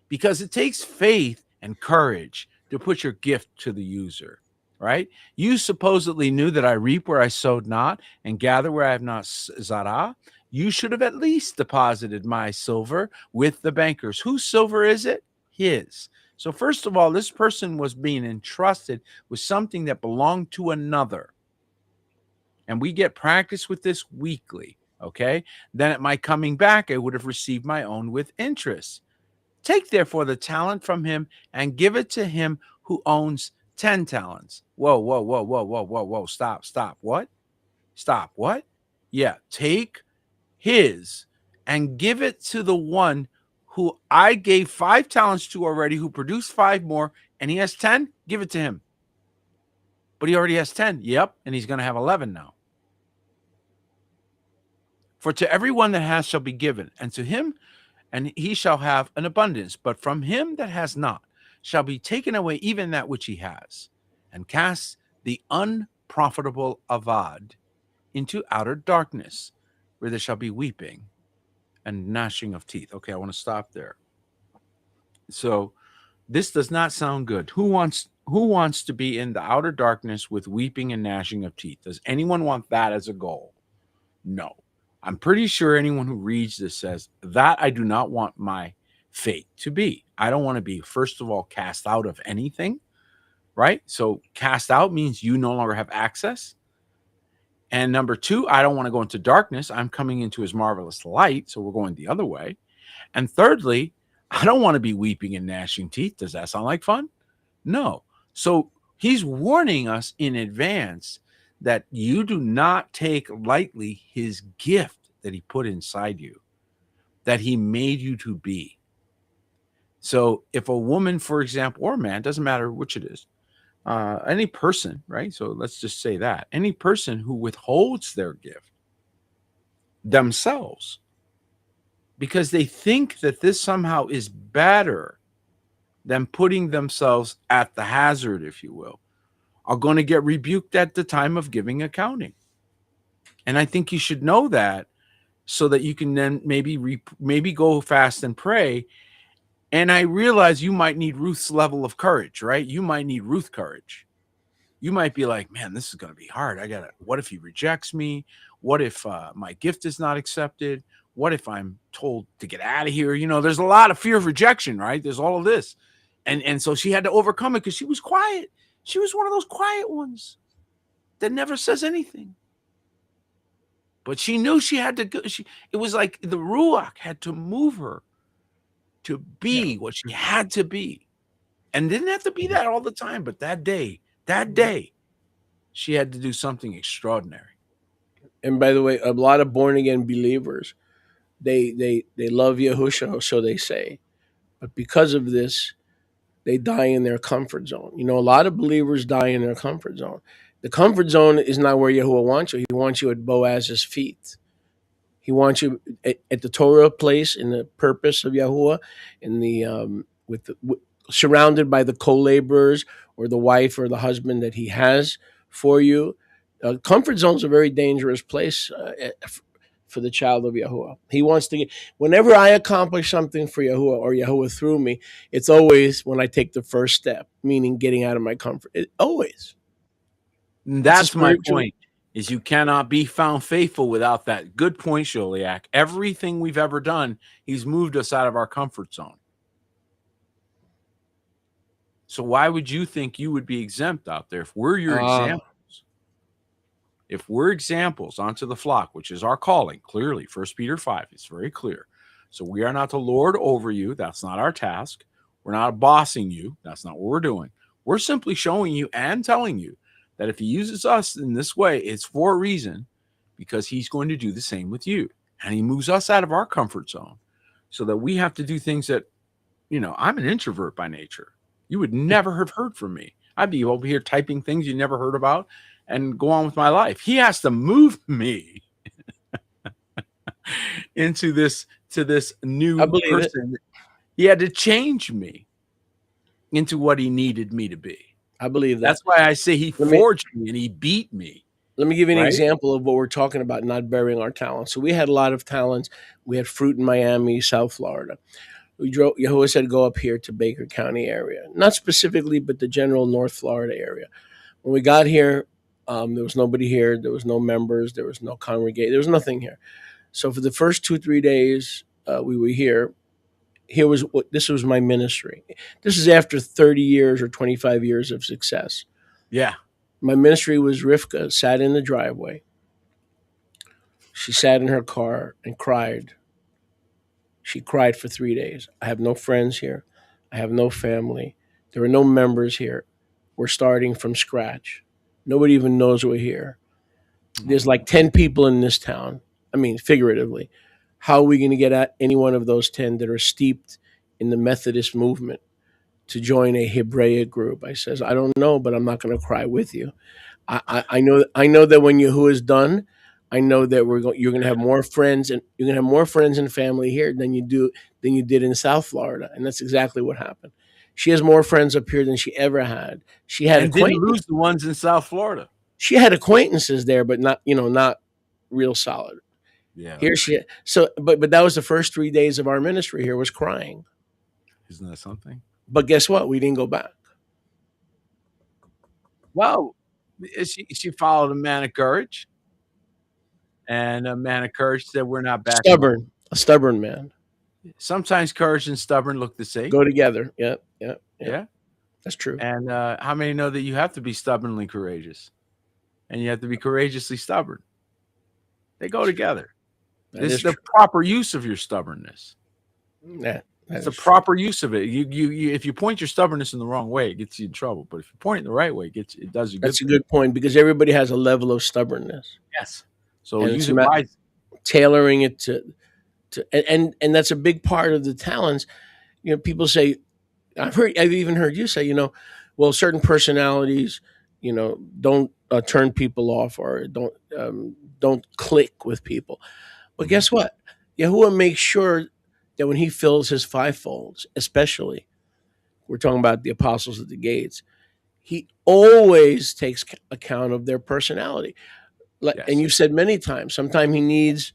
Because it takes faith and courage to put your gift to the user. Right? You supposedly knew that I reap where I sowed not and gather where I have not zarah. You should have at least deposited my silver with the bankers. Whose silver is it? His. So first of all, this person was being entrusted with something that belonged to another. And we get practice with this weekly. Okay? Then at my coming back, I would have received my own with interest. Take therefore the talent from him and give it to him who owns 10 talents. Whoa. Stop. What? Stop. What? Yeah. Take his and give it to the one who I gave 5 talents to already, who produced 5 more, and he has 10. Give it to him. But he already has 10. Yep. And he's going to have 11 now. For to everyone that has shall be given, and to him, and he shall have an abundance. But from him that has not, shall be taken away even that which he has, and cast the unprofitable avad into outer darkness, where there shall be weeping and gnashing of teeth. Okay, I want to stop there. So this does not sound good. Who wants to be in the outer darkness with weeping and gnashing of teeth? Does anyone want that as a goal? No. I'm pretty sure anyone who reads this says that I do not want my fate to be. I don't want to be, first of all, cast out of anything, right? So cast out means you no longer have access. And number two, I don't want to go into darkness. I'm coming into his marvelous light. So we're going the other way. And thirdly, I don't want to be weeping and gnashing teeth. Does that sound like fun? No. So he's warning us in advance that you do not take lightly his gift that he put inside you, that he made you to be. So if a woman, for example, or a man, doesn't matter which it is, any person, right? So let's just say that any person who withholds their gift themselves because they think that this somehow is better than putting themselves at the hazard, if you will, are going to get rebuked at the time of giving accounting. And I think you should know that so that you can then maybe go fast and pray. And I realize you might need Ruth's level of courage, right? You might need Ruth courage. You might be like, man, this is going to be hard. What if he rejects me? What if my gift is not accepted? What if I'm told to get out of here? You know, there's a lot of fear of rejection, right? There's all of this. And so she had to overcome it because she was quiet. She was one of those quiet ones that never says anything. But she knew she had to go. It was like the Ruach had to move her to be what she had to be. And didn't have to be that all the time. But that day, she had to do something extraordinary. And by the way, a lot of born again believers, they love Yahushua, so they say, but because of this, they die in their comfort zone. You know, a lot of believers die in their comfort zone. The comfort zone is not where Yahuwah wants you. He wants you at Boaz's feet. He wants you at the Torah place, in the purpose of Yahuwah, in the surrounded by the co-laborers or the wife or the husband that he has for you. Comfort zone is a very dangerous place for the child of Yahuwah. He wants to get, whenever I accomplish something for Yahuwah or Yahuwah through me, it's always when I take the first step, meaning getting out of my comfort. Always. That's my point, is you cannot be found faithful without that. Good point, Sholiak. Everything we've ever done, he's moved us out of our comfort zone. So why would you think you would be exempt out there if we're your examples? If we're examples unto the flock, which is our calling, clearly, 1 Peter 5, it's very clear. So we are not to lord over you. That's not our task. We're not bossing you. That's not what we're doing. We're simply showing you and telling you that if he uses us in this way, it's for a reason, because he's going to do the same with you. And he moves us out of our comfort zone so that we have to do things that, you know, I'm an introvert by nature. You would never have heard from me. I'd be over here typing things you never heard about and go on with my life. He has to move me into this new person. He had to change me into what he needed me to be. I believe that. That's why I say he forged me and he beat me. Let me give you an example of what we're talking about, not burying our talents. So we had a lot of talents. We had fruit in Miami, South Florida. Yahuwah said, go up here to Baker County area. Not specifically, but the general North Florida area. When we got here, there was nobody here. There was no members. There was no congregation. There was nothing here. So for the first 2-3 days we were here, this was my ministry. This is after 30 years or 25 years of success. Yeah. My ministry was Rivka sat in the driveway. She sat in her car and cried. She cried for 3 days. I have no friends here. I have no family. There are no members here. We're starting from scratch. Nobody even knows we're here. There's like 10 people in this town. I mean, figuratively. How are we going to get at any one of those 10 that are steeped in the Methodist movement to join a Hebraic group? I says, I don't know, but I'm not going to cry with you. I know that when Yahuwah is done, I know that you're going to have more friends, and you're going to have more friends and family here than you did in South Florida, and that's exactly what happened. She has more friends up here than she ever had. She had And didn't acquaintances. lose the ones in South Florida. She had acquaintances there, but not, not real solid. Yeah. Here she so but that was the first 3 days of our ministry here was crying. Isn't that something? But guess what? We didn't go back. Well, she followed a man of courage. And a man of courage said, we're not backing. Stubborn. A stubborn man. Sometimes courage and stubborn look the same. Go together. Yep. Yeah. That's true. And how many know that you have to be stubbornly courageous? And you have to be courageously stubborn. They go together. This is the proper use of your stubbornness. Yeah, it's the proper use of it. You if you point your stubbornness in the wrong way, it gets you in trouble. But if you point it in the right way, it does you good. That's a good point, because everybody has a level of stubbornnness. Yes. So use it wisely. Tailoring it to and that's a big part of the talents. People say, I've even heard you say, well, certain personalities, don't turn people off, or don't click with people. But guess what? Yahuwah makes sure that when he fills his fivefolds, especially, we're talking about the apostles at the gates, he always takes account of their personality. Yes. And you've said many times, sometimes he needs,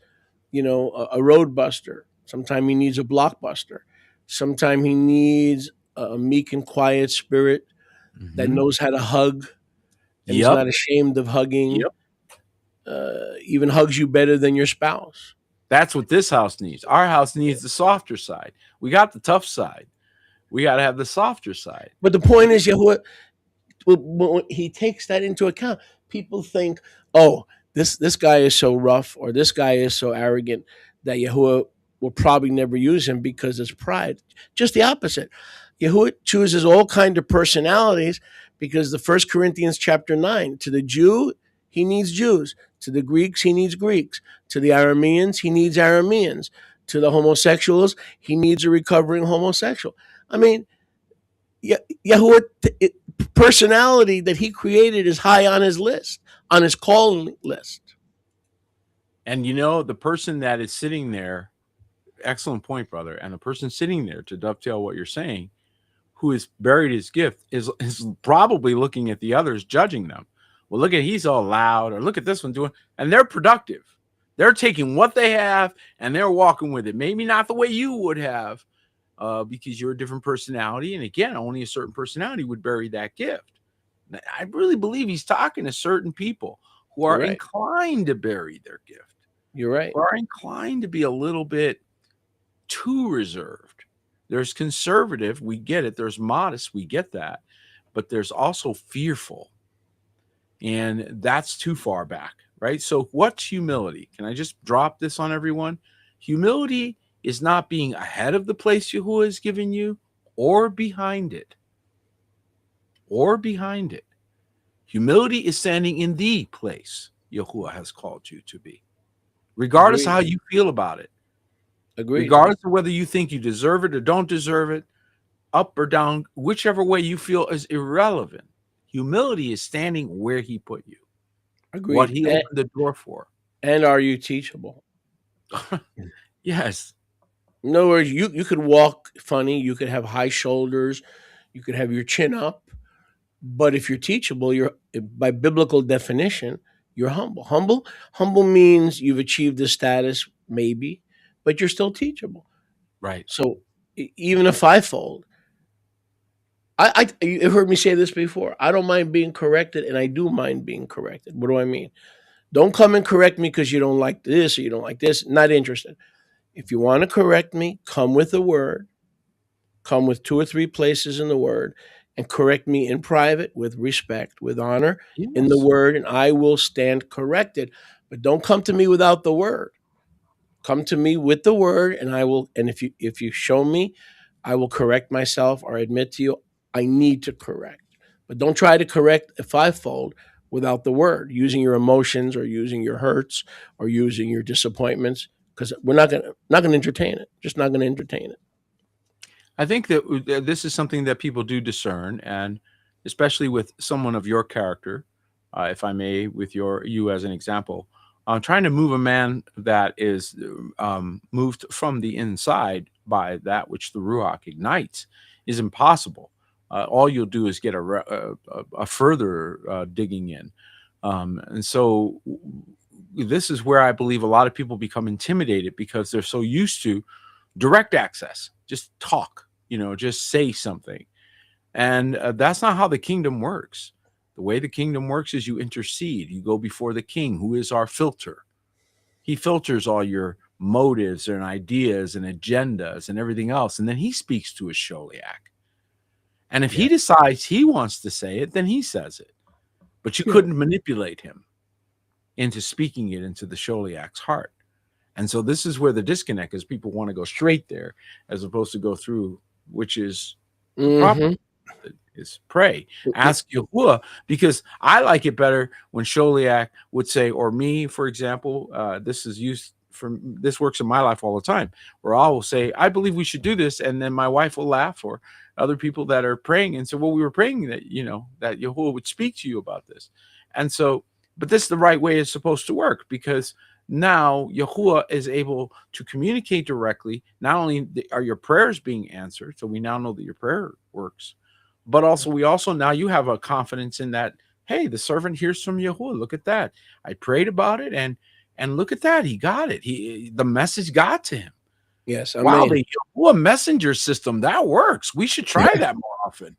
a road buster. Sometimes he needs a blockbuster. Sometimes he needs a meek and quiet spirit that knows how to hug and is not ashamed of hugging. Even hugs you better than your spouse. That's what this house needs. Our house needs the softer side. We got the tough side. We got to have the softer side. But the point is, Yahuwah, when he takes that into account, people think, oh, this guy is so rough, or this guy is so arrogant, that Yahuwah will probably never use him because it's pride. Just the opposite. Yahuwah chooses all kinds of personalities, because the 1 Corinthians chapter 9, to the Jew, he needs Jews. To the Greeks, he needs Greeks. To the Arameans, he needs Arameans. To the homosexuals, he needs a recovering homosexual. I mean, Yahuwah, personality that he created is high on his list, on his calling list. And the person that is sitting there, excellent point, brother, and the person sitting there, to dovetail what you're saying, who has buried his gift, is probably looking at the others, judging them. Well, look at, he's all loud, or look at this one doing, and they're productive. They're taking what they have and they're walking with it. Maybe not the way you would have, because you're a different personality. And again, only a certain personality would bury that gift. I really believe he's talking to certain people who are inclined to bury their gift. You're right. Who are inclined to be a little bit too reserved. There's conservative, we get it. There's modest, we get that. But there's also fearful. And that's too far back, right? So what's humility? Can I just drop this on everyone? Humility is not being ahead of the place Yahuwah has given you, or behind it. Or behind it. Humility is standing in the place Yahuwah has called you to be, regardless of how you feel about it. Agreed. Regardless of whether you think you deserve it or don't deserve it, up or down, whichever way you feel is irrelevant. Humility is standing where he put you. Agreed. What he opened the door for. And are you teachable? Yes. In other words, you could walk funny, you could have high shoulders, you could have your chin up, but if you're teachable, you're, by biblical definition, you're humble. Humble means you've achieved the status, maybe, but you're still teachable. Right. So even a fivefold. You've heard me say this before. I don't mind being corrected, and I do mind being corrected. What do I mean? Don't come and correct me because you don't like this or you don't like this. Not interested. If you want to correct me, come with the word. Come with 2 or 3 places in the word, and correct me in private with respect, with honor, in the word, and I will stand corrected. But don't come to me without the word. Come to me with the word, and I will. And if you show me, I will correct myself or admit to you I need to correct. But don't try to correct a fivefold without the word, using your emotions or using your hurts or using your disappointments, because we're not going to entertain it. Just not going to entertain it. I think that this is something that people do discern, and especially with someone of your character, if I may, with you as an example, trying to move a man that is moved from the inside by that which the Ruach ignites is impossible. All you'll do is get a further digging in. And so this is where I believe a lot of people become intimidated because they're so used to direct access, just talk, just say something. And that's not how the kingdom works. The way the kingdom works is you intercede. You go before the king, who is our filter. He filters all your motives and ideas and agendas and everything else. And then he speaks to his Sholiach. And if he decides he wants to say it, then he says it. But you couldn't manipulate him into speaking it into the Sholiach's heart. And so this is where the disconnect is. People want to go straight there as opposed to go through, which is the proper method, is pray. Ask Yahuwah, because I like it better when Sholiach would say, or me, for example, this works in my life all the time, where I will say, I believe we should do this. And then my wife will laugh, or other people that are praying and say, well, we were praying that, that Yahuwah would speak to you about this. And so, but this is the right way it's supposed to work, because now Yahuwah is able to communicate directly. Not only are your prayers being answered, so we now know that your prayer works, but also now you have a confidence in that, hey, the servant hears from Yahuwah. Look at that. I prayed about it, and look at that. He got it. The message got to him. Yes. Wow, the Yahuwah messenger system, that works. We should try that more often.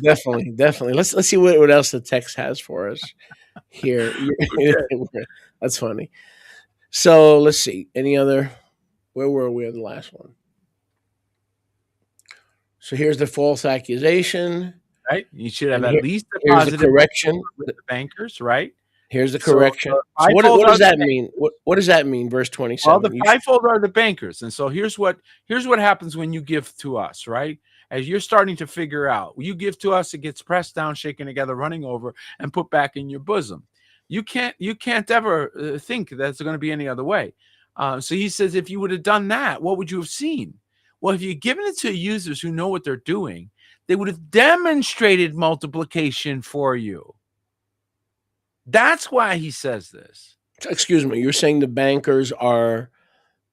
Definitely. Let's see what else the text has for us here. That's funny. So let's see. Any other? Where were we on the last one? So here's the false accusation. Right. You should have at least a positive correction with the bankers, right? Here's the correction. So what does that mean? What does that mean? Verse 27. Well, the fivefold are the bankers. And so here's what happens when you give to us, right? As you're starting to figure out, you give to us, it gets pressed down, shaken together, running over, and put back in your bosom. You can't ever think that's going to be any other way. So he says, if you would have done that, what would you have seen? Well, if you've given it to users who know what they're doing, they would have demonstrated multiplication for you. That's why he says this. Excuse me. You're saying the bankers are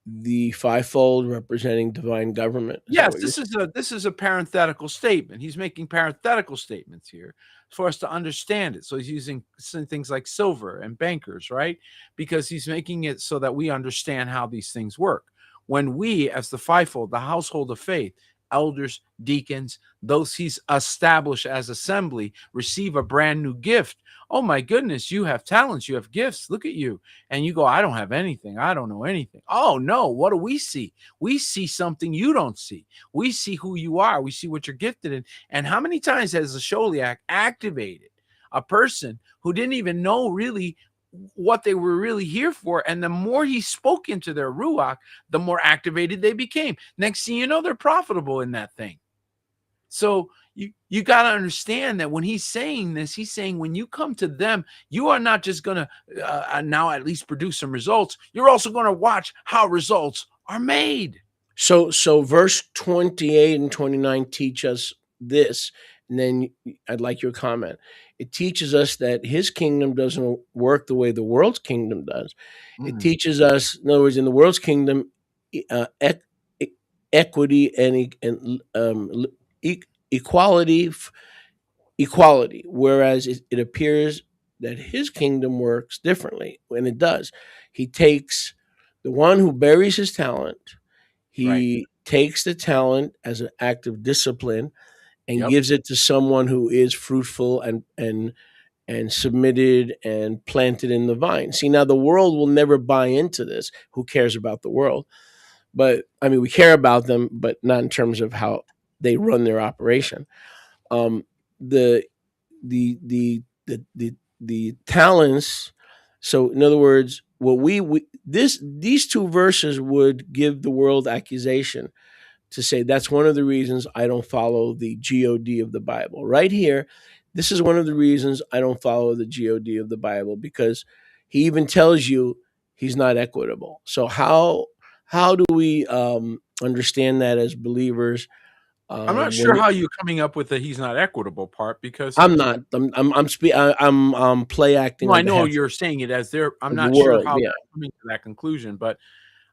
the fivefold representing divine government? Yes, this is a parenthetical statement. He's making parenthetical statements here for us to understand it. So he's using things like silver and bankers, right? Because he's making it so that we understand how these things work. When we, as the fivefold, the household of faith, elders, deacons, those he's established as assembly, receive a brand new gift. Oh my goodness, you have talents, you have gifts. Look at you. And you go, I don't have anything. I don't know anything. Oh no, what do we see? We see something you don't see. We see who you are. We see what you're gifted in. And how many times has the Sholiach activated a person who didn't even know really what they were really here for? And the more he spoke into their Ruach, the more activated they became. Next thing you know, they're profitable in that thing. So you got to understand that when he's saying this, he's saying when you come to them, you are not just going to now at least produce some results. You're also going to watch how results are made. So verse 28 and 29 teach us this. And then I'd like your comment. It teaches us that his kingdom doesn't work the way the world's kingdom does. It teaches us, in other words, in the world's kingdom, equity and equality, whereas it appears that his kingdom works differently, and it does. He takes the one who buries his talent, he takes the talent as an act of discipline and gives it to someone who is fruitful and submitted and planted in the vine. See, now the world will never buy into this. Who cares about the world? But I mean, we care about them, but not in terms of how they run their operation. The talents. So in other words, what these two verses would give the world accusation to say that's one of the reasons I don't follow the God of the Bible. Right here, this is one of the reasons I don't follow the God of the Bible, because he even tells you he's not equitable. So how do we understand that as believers? I'm not sure how you're coming up with the he's not equitable part, because I'm not. I'm play acting. No, I know you're saying it as there. I'm not sure how you're coming to that conclusion, but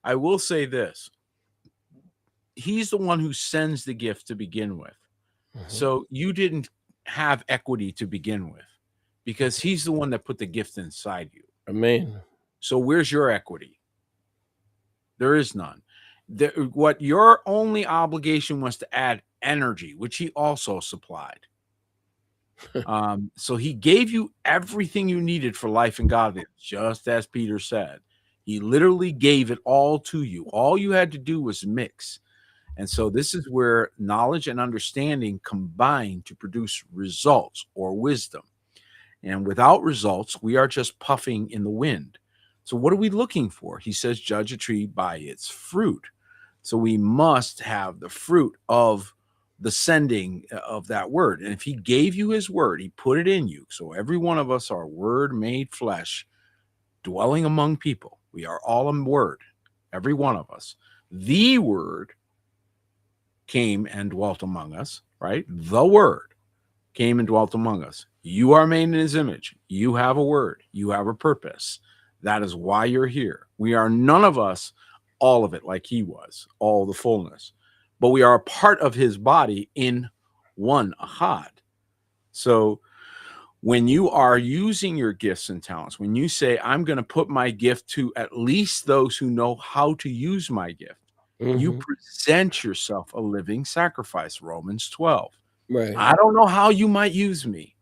I will say this. he's the one who sends the gift to begin with. Mhm. So you didn't have equity to begin with because he's the one that put the gift inside you. Amen. So where's your equity? There is none. What your only obligation was to add energy, which he also supplied. So he gave you everything you needed for life and godliness, just as Peter said. He literally gave it all to you. All you had to do was mix. And so this is where knowledge and understanding combine to produce results or wisdom. And without results, we are just puffing in the wind. So what are we looking for? He says, judge a tree by its fruit. So we must have the fruit of the sending of that word. And if he gave you his word, he put it in you. So every one of us are word made flesh, dwelling among people. We are all a word, every one of us. The word came and dwelt among us, right? The word came and dwelt among us. You are made in his image. You have a word. You have a purpose. That is why you're here. We are none of us all of it like he was, all the fullness. But we are a part of his body in one ahad. So when you are using your gifts and talents, when you say, I'm going to put my gift to at least those who know how to use my gift, you present yourself a living sacrifice, Romans 12. Right. I don't know how you might use me,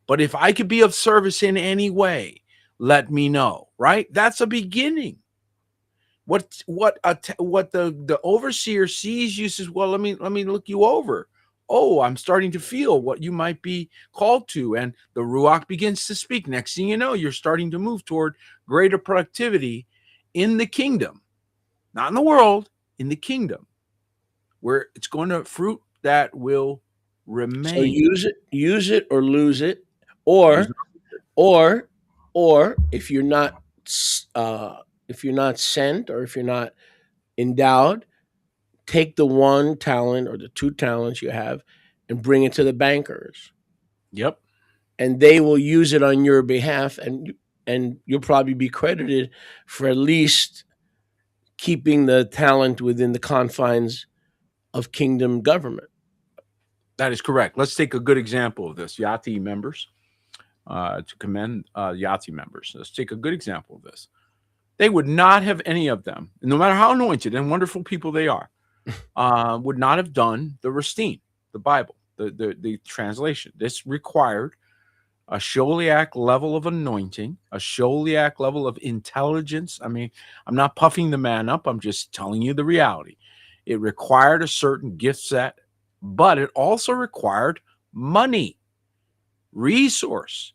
but if I could be of service in any way, let me know, right? That's a beginning. What the overseer sees you says, well, let me look you over. Oh, I'm starting to feel what you might be called to. And the Ruach begins to speak. Next thing you know, you're starting to move toward greater productivity in the kingdom, not in the world, in the kingdom, where it's going to fruit that will remain. So use it or lose it, or if you're not sent or if you're not endowed, take the one talent or the two talents you have and bring it to the bankers. Yep. And they will use it on your behalf, and you'll probably be credited for at least keeping the talent within the confines of kingdom government. That is correct. Let's take a good example of this. Yati members, to commend Yati members. Let's take a good example of this. They would not have, any of them, no matter how anointed and wonderful people they are, would not have done the Restine, the Bible, the translation. This required a Sholiach level of anointing, a Sholiach level of intelligence. I mean, I'm not puffing the man up. I'm just telling you the reality. It required a certain gift set, but it also required money, resource.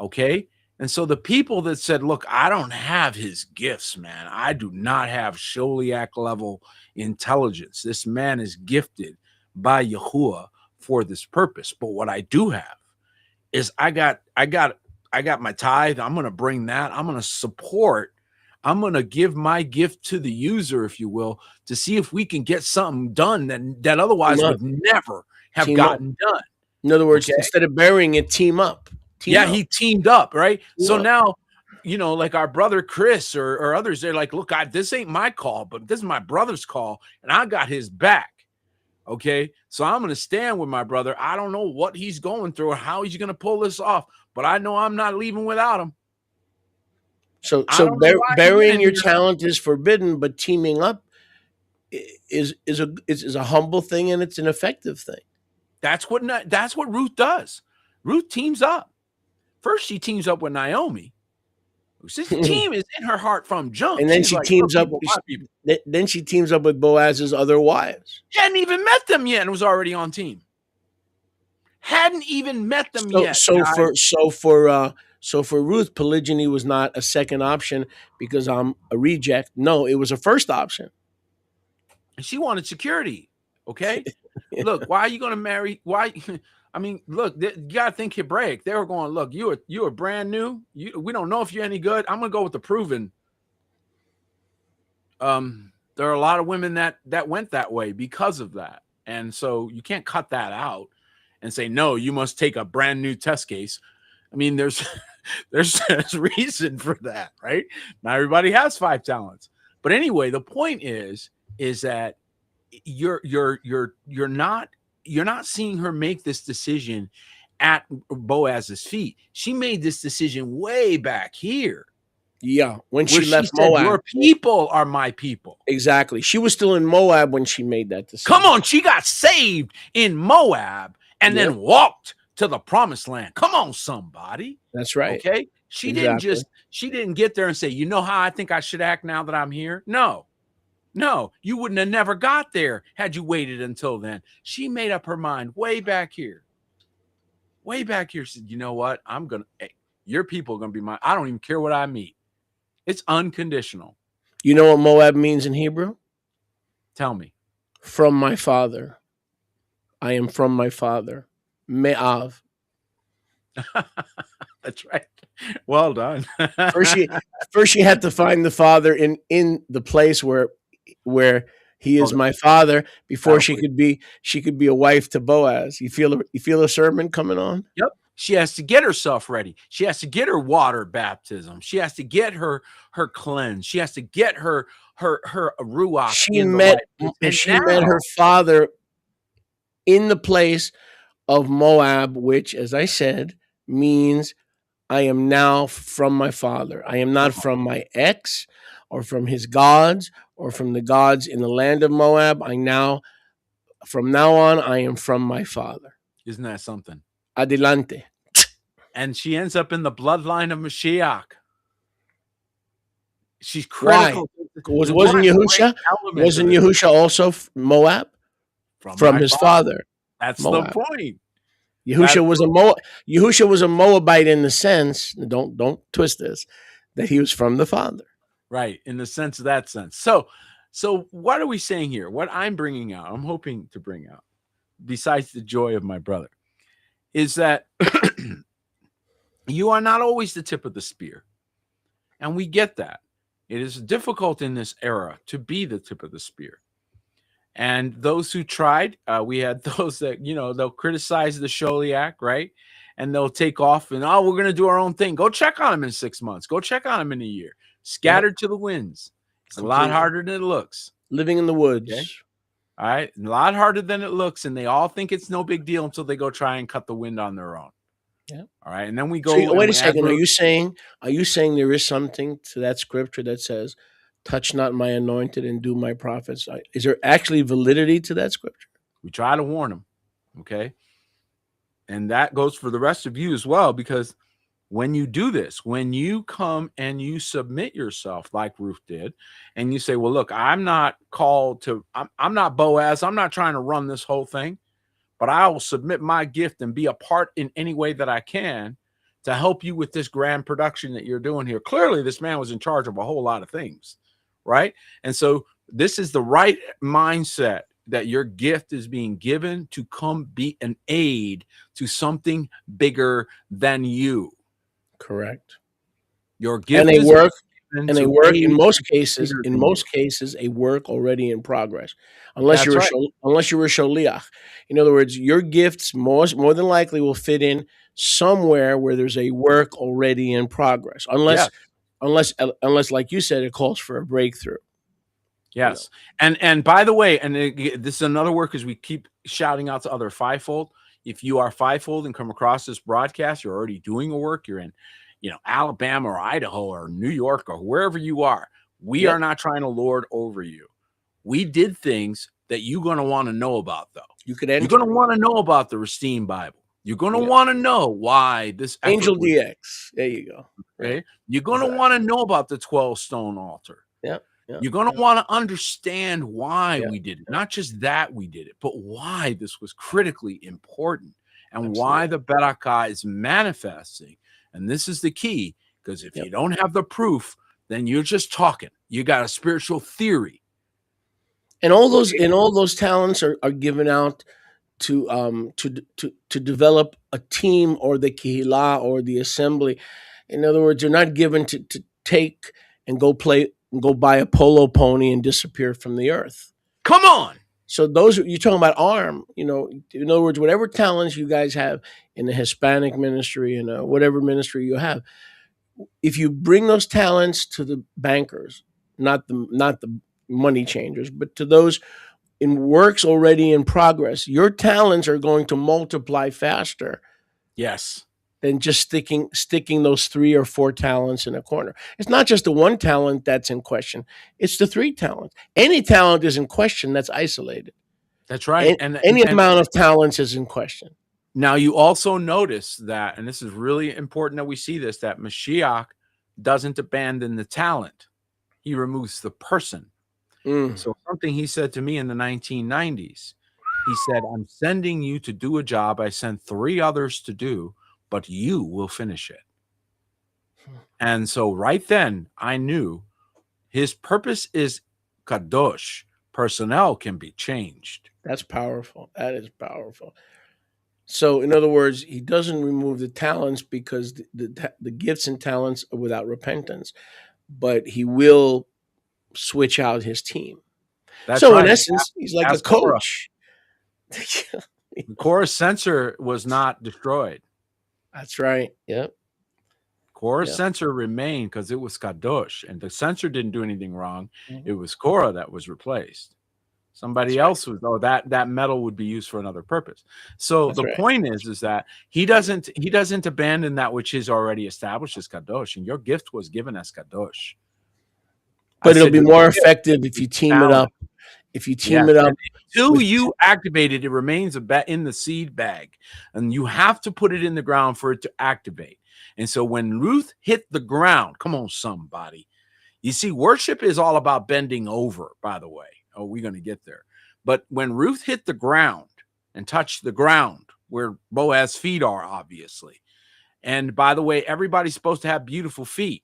Okay. And so the people that said, look, I don't have his gifts, man. I do not have Sholiach level intelligence. This man is gifted by Yahuwah for this purpose. But what I do have is I got my tithe. I'm going to bring that. I'm going to support. I'm going to give my gift to the user, if you will, to see if we can get something done that otherwise would never have gotten done. In other words, instead of burying it, team up. He teamed up, right? So now, like our brother Chris or others, they're like, look, this ain't my call, but this is my brother's call, and I got his back. Okay, so I'm going to stand with my brother. I don't know what he's going through or how he's going to pull this off, but I know I'm not leaving without him. So burying your talent is forbidden, but teaming up is a humble thing, and it's an effective thing. That's what Ruth does. Ruth teams up. First, she teams up with Naomi. Since the team is in her heart from jump, and then she teams up. Then she teams up with Boaz's other wives. She hadn't even met them yet, and was already on team. Hadn't even met them yet. So for Ruth, polygyny was not a second option because I'm a reject. No, it was a first option. And she wanted security. Okay, look, why are you going to marry? Why? I mean, look, you got to think Hebraic. They were going, look, you are brand new. We don't know if you're any good. I'm going to go with the proven. There are a lot of women that went that way because of that. And so you can't cut that out and say, no, you must take a brand new test case. I mean, there's reason for that, right? Not everybody has 5 talents. But anyway, the point is that you're not seeing her make this decision at Boaz's feet. She made this decision way back here, Yeah, when where she she left said, Moab. "Your people are my people." Exactly. She was still in Moab when she made that decision. Come on, she got saved in Moab and Yep. then walked to the promised land. Come on, somebody. That's right. Okay. She didn't get there and say, you know how I think I should act now that I'm here? No, you wouldn't have never got there had you waited until then. She made up her mind way back here. Said, you know what? Your people are going to be mine. I don't even care what I meet. It's unconditional. You know what Moab means in Hebrew? Tell me. From my father. I am from my father. Me'av. That's right. Well done. First she had to find the father in the place where he is my father before she could be a wife to Boaz. You feel a sermon coming on? Yep. She has to get herself ready. She has to get her water baptism. She has to get her cleanse. She has to get her ruach. She met her father in the place of Moab, which, as I said, means I am now from my father. I am not from my ex or from his gods or from the gods in the land of Moab. From now on, I am from my father. Isn't that something? Adelante. And she ends up in the bloodline of Mashiach. She's critical. Why? Wasn't Yahusha also Moab? From his father. That's Moab. the point. Yahusha was a Moabite in the sense, don't twist this, that he was from the father. Right, in the sense of that sense. So what are we saying here? What I'm bringing out, I'm hoping to bring out, besides the joy of my brother, is that you are not always the tip of the spear. And we get that. It is difficult in this era to be the tip of the spear. And those who tried, we had those that, they'll criticize the Sholiach, right? And they'll take off and, we're going to do our own thing. Go check on them in 6 months. Go check on them in a year. Scattered to the winds. It's a lot harder than it looks. Living in the woods. Okay? All right. A lot harder than it looks. And they all think it's no big deal until they go try and cut the wind on their own. Yeah. All right. And then we go. So, wait a second. Are you saying there is something to that scripture that says, touch not my anointed and do my prophets? Is there actually validity to that scripture? We try to warn them. Okay. And that goes for the rest of you as well, because when you do this, when you come and you submit yourself like Ruth did, and you say, well, look, I'm not called to, I'm not Boaz. I'm not trying to run this whole thing, but I will submit my gift and be a part in any way that I can to help you with this grand production that you're doing here. Clearly, this man was in charge of a whole lot of things, right? And so this is the right mindset, that your gift is being given to come be an aid to something bigger than you. Correct. Your gift and they is work in most cases a work already in progress, unless you're a sholiach. In other words, your gifts more than likely will fit in somewhere where there's a work already in progress, unless like you said, it calls for a breakthrough. Yes. And by the way, this is another work, because we keep shouting out to other fivefold. If you are fivefold and come across this broadcast, you're already doing a work. You're in, Alabama or Idaho or New York or wherever you are. We are not trying to lord over you. We did things that you're going to want to know about, though. You're going to want to know about the Racine Bible. You're going to want to know why this Angel DX. There you go. Okay. You're going to want to know about the 12 stone altar. Yep. You're going to want to understand why we did it. Not just that we did it, but why this was critically important and why the Barakah is manifesting. And this is the key, because if you don't have the proof, then you're just talking. You got a spiritual theory. And all those talents are given out to develop a team or the kehillah or the assembly. In other words, they're not given to take and go buy a polo pony and disappear from the earth. Come on. So those you're talking about arm, in other words, whatever talents you guys have in the Hispanic ministry and whatever ministry you have, if you bring those talents to the bankers, not the money changers, but to those in works already in progress. Your talents are going to multiply faster Yes. than just sticking those 3 or 4 talents in a corner. It's not just the one talent that's in question. It's the 3 talents. Any talent is in question that's isolated. That's right. Any amount of talents is in question. Now you also notice that, and this is really important that we see this, that Mashiach doesn't abandon the talent. He removes the person. So something he said to me in the 1990s, he said, I'm sending you to do a job I sent 3 others to do, but you will finish it. And so right then I knew his purpose is kadosh. Personnel can be changed. That's powerful. That is powerful. So, in other words, he doesn't remove the talents because the gifts and talents are without repentance, but he will switch out his team. That's so, right. in essence, he's like a coach. The Korah's censer was not destroyed. That's right. Yep. Korah's censer remained because it was kadosh, and the censer didn't do anything wrong. It was Korah that was replaced. Somebody else was, that metal would be used for another purpose. So the point is that he doesn't abandon that which is already established as kadosh, and your gift was given as kadosh. But it'll be more effective if you team it up. If you team it up, until you activate it, it remains in the seed bag, and you have to put it in the ground for it to activate. And so when Ruth hit the ground, come on, somebody. You see, worship is all about bending over, by the way. Oh, we're going to get there. But when Ruth hit the ground and touched the ground where Boaz's feet are, obviously. And by the way, everybody's supposed to have beautiful feet.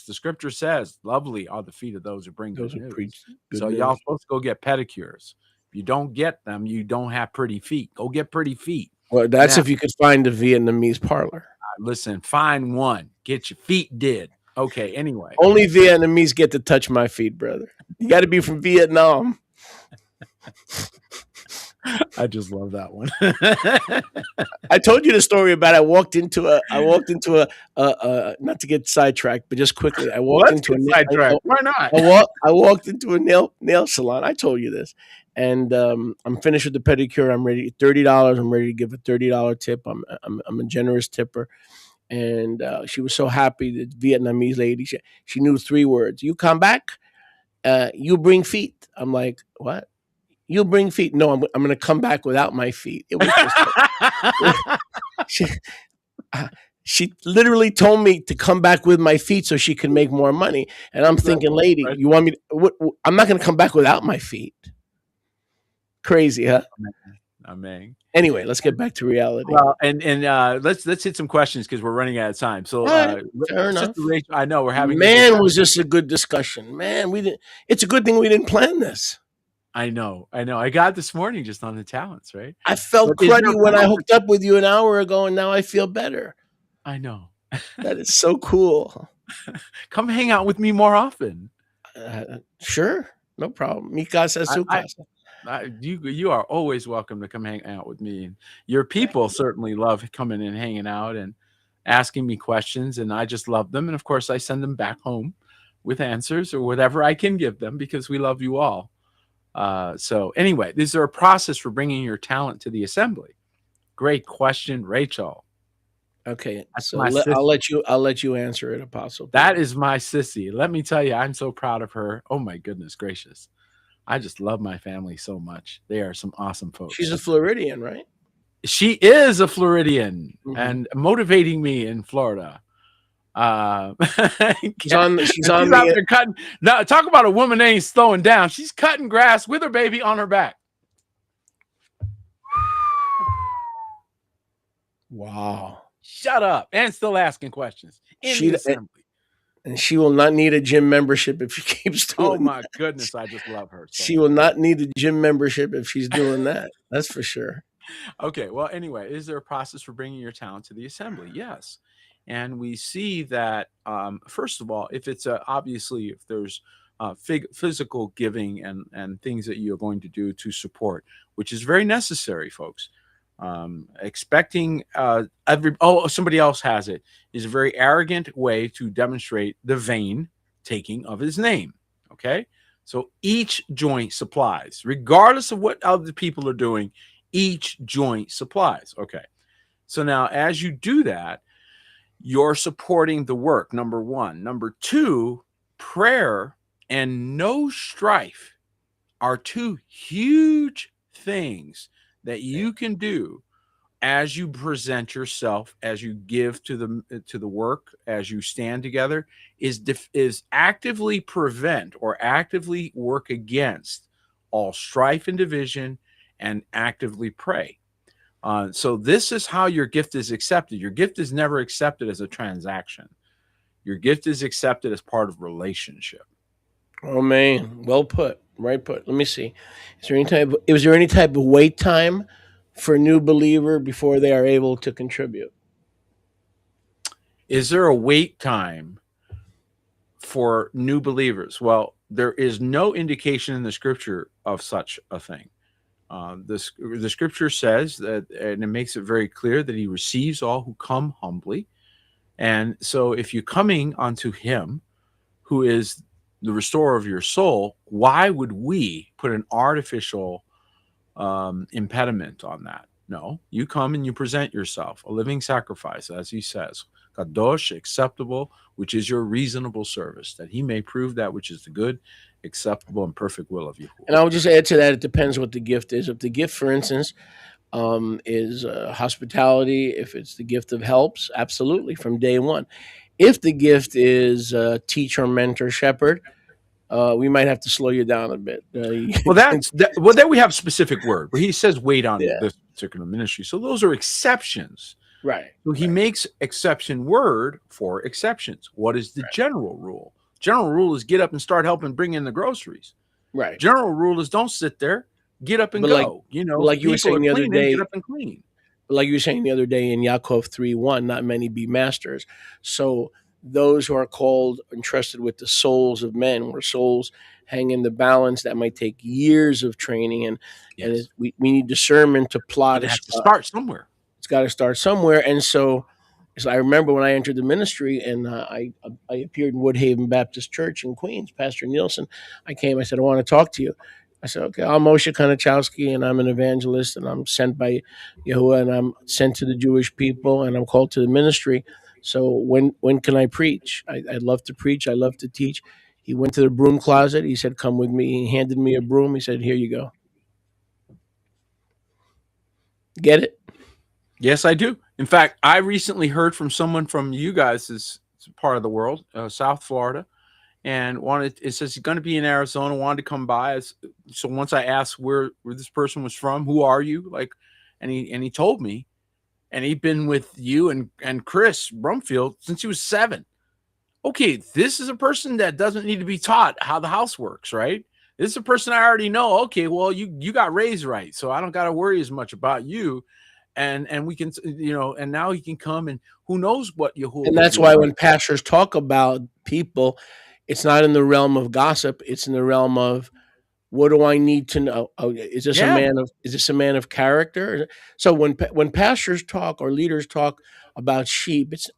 The scripture says, lovely are the feet of those who bring good news. So y'all supposed to go get pedicures. If you don't get them, you don't have pretty feet. Go get pretty feet. Well, that's if you could find a Vietnamese parlor. Listen, find one. Get your feet did. Okay, anyway. Only Vietnamese get to touch my feet, brother. You got to be from Vietnam. I just love that one. I told you the story about I walked into a not to get sidetracked, but just quickly. I walked into a sidetrack. Why not? I walked into a nail salon. I told you this. And I'm finished with the pedicure. I'm ready. $30. I'm ready to give a $30 tip. I'm a generous tipper. And she was so happy. The Vietnamese lady, she knew 3 words. You come back, you bring feet. I'm like, what? You bring feet? No, I'm going to come back without my feet. It was just she literally told me to come back with my feet so she could make more money. And I'm thinking, lady, you want me to, I'm not going to come back without my feet. Crazy, huh? Amen. Anyway, let's get back to reality. Well, and let's hit some questions because we're running out of time. So fair enough. Rachel, I know we're having. Man, was this a good discussion? Man, we didn't. It's a good thing we didn't plan this. I know. I got this morning just on the talents, right? I felt cruddy when I hooked up with you an hour ago, and now I feel better. I know. That is so cool. Come hang out with me more often. Sure, no problem. Mi casa, su casa. You are always welcome to come hang out with me. And your people certainly love coming and hanging out and asking me questions, and I just love them. And of course, I send them back home with answers or whatever I can give them because we love you all. So anyway, is there a process for bringing your talent to the assembly? Great question, Rachel. Okay, so I'll let you answer it, Apostle. That is my sissy. Let me tell you, I'm so proud of her. Oh my goodness gracious. I just love my family so much. They are some awesome folks. She's a Floridian, right? She is a Floridian and motivating me in Florida. She's on the cutting. Now, talk about a woman that ain't slowing down. She's cutting grass with her baby on her back. Wow. Shut up. And still asking questions in the assembly. And she will not need a gym membership if she keeps doing that. Oh my goodness, I just love her. She will not need a gym membership if she's doing that. That's for sure. Okay, well, anyway, is there a process for bringing your talent to the assembly? Yes. And we see that, first of all, if it's obviously if there's physical giving and things that you're going to do to support, which is very necessary, folks. Expecting somebody else has it is a very arrogant way to demonstrate the vain taking of his name. Okay, So each joint supplies, regardless of what other people are doing, each joint supplies. Okay. So now as you do that, you're supporting the work, number one. Number two, prayer and no strife are two huge things that you can do as you present yourself, as you give to the work, as you stand together, is actively prevent or actively work against all strife and division, and actively pray. So this is how your gift is accepted. Your gift is never accepted as a transaction. Your gift is accepted as part of relationship. Oh man, well put, right put. Let me see. Is there any type of wait time for a new believer before they are able to contribute? Is there a wait time for new believers? Well, there is no indication in the scripture of such a thing. The scripture says that, and it makes it very clear that he receives all who come humbly. And so if you're coming unto him, who is the restorer of your soul, why would we put an artificial impediment on that? No, you come and you present yourself a living sacrifice, as he says, kadosh, acceptable, which is your reasonable service, that he may prove that which is the good, acceptable, and perfect will of you. And I would just add to that, it depends what the gift is. If the gift, for instance, is hospitality, if it's the gift of helps, absolutely, from day one. If the gift is teacher, mentor, shepherd, we might have to slow you down a bit. Well, well, then we have a specific word where he says wait on Yeah. this particular ministry. So those are exceptions. Right. So he makes exception word for exceptions. What is the general rule? General rule is get up and start helping bring in the groceries. Right. General rule is don't sit there, get up and go. Like you were saying the other day, get up and clean. Like you were saying the other day in Yaakov 3:1, not many be masters. So those who are called entrusted with the souls of men, where souls hang in the balance, that might take years of training, and we need discernment to plot. It has to start somewhere. It's got to start somewhere, and so I remember when I entered the ministry, and I appeared in Woodhaven Baptist Church in Queens. Pastor Nielsen, I came. I said, I want to talk to you. I said, okay, I'm Moshe Konachowski, and I'm an evangelist, and I'm sent by Yahuwah, and I'm sent to the Jewish people, and I'm called to the ministry. So when can I preach? I love to preach. I love to teach. He went to the broom closet. He said, come with me. He handed me a broom. He said, here you go. Get it? Yes, I do. In fact, I recently heard from someone from you guys' part of the world, South Florida, and it says he's going to be in Arizona, wanted to come by. So once I asked where this person was from, who are you? And he told me, and he'd been with you and Chris Brumfield since he was 7. Okay, this is a person that doesn't need to be taught how the house works, right? This is a person I already know. Okay, well, you got raised right, so I don't got to worry as much about you. And we can, and now he can come, and who knows what Yahuwah. And that's why when pastors talk about people, it's not in the realm of gossip. It's in the realm of, what do I need to know? Oh, is this a man of character? So when pastors talk or leaders talk about sheep, it's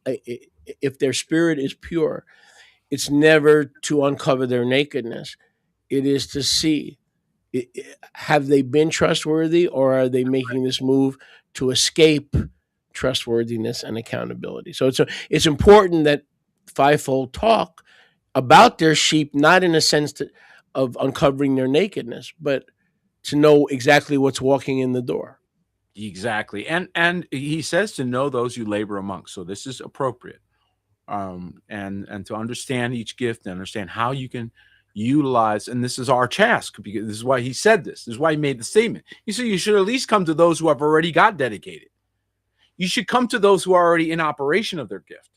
if their spirit is pure, it's never to uncover their nakedness. It is to see, have they been trustworthy, or are they making this move to escape trustworthiness and accountability? So it's important that fivefold talk about their sheep, not in a sense of uncovering their nakedness, but to know exactly what's walking in the door. Exactly. And he says to know those you labor amongst. So this is appropriate. And to understand each gift and understand how you can utilize, and this is our task, because this is why he said this. This is why he made the statement. He said you should at least come to those who have already got dedicated. You should come to those who are already in operation of their gift.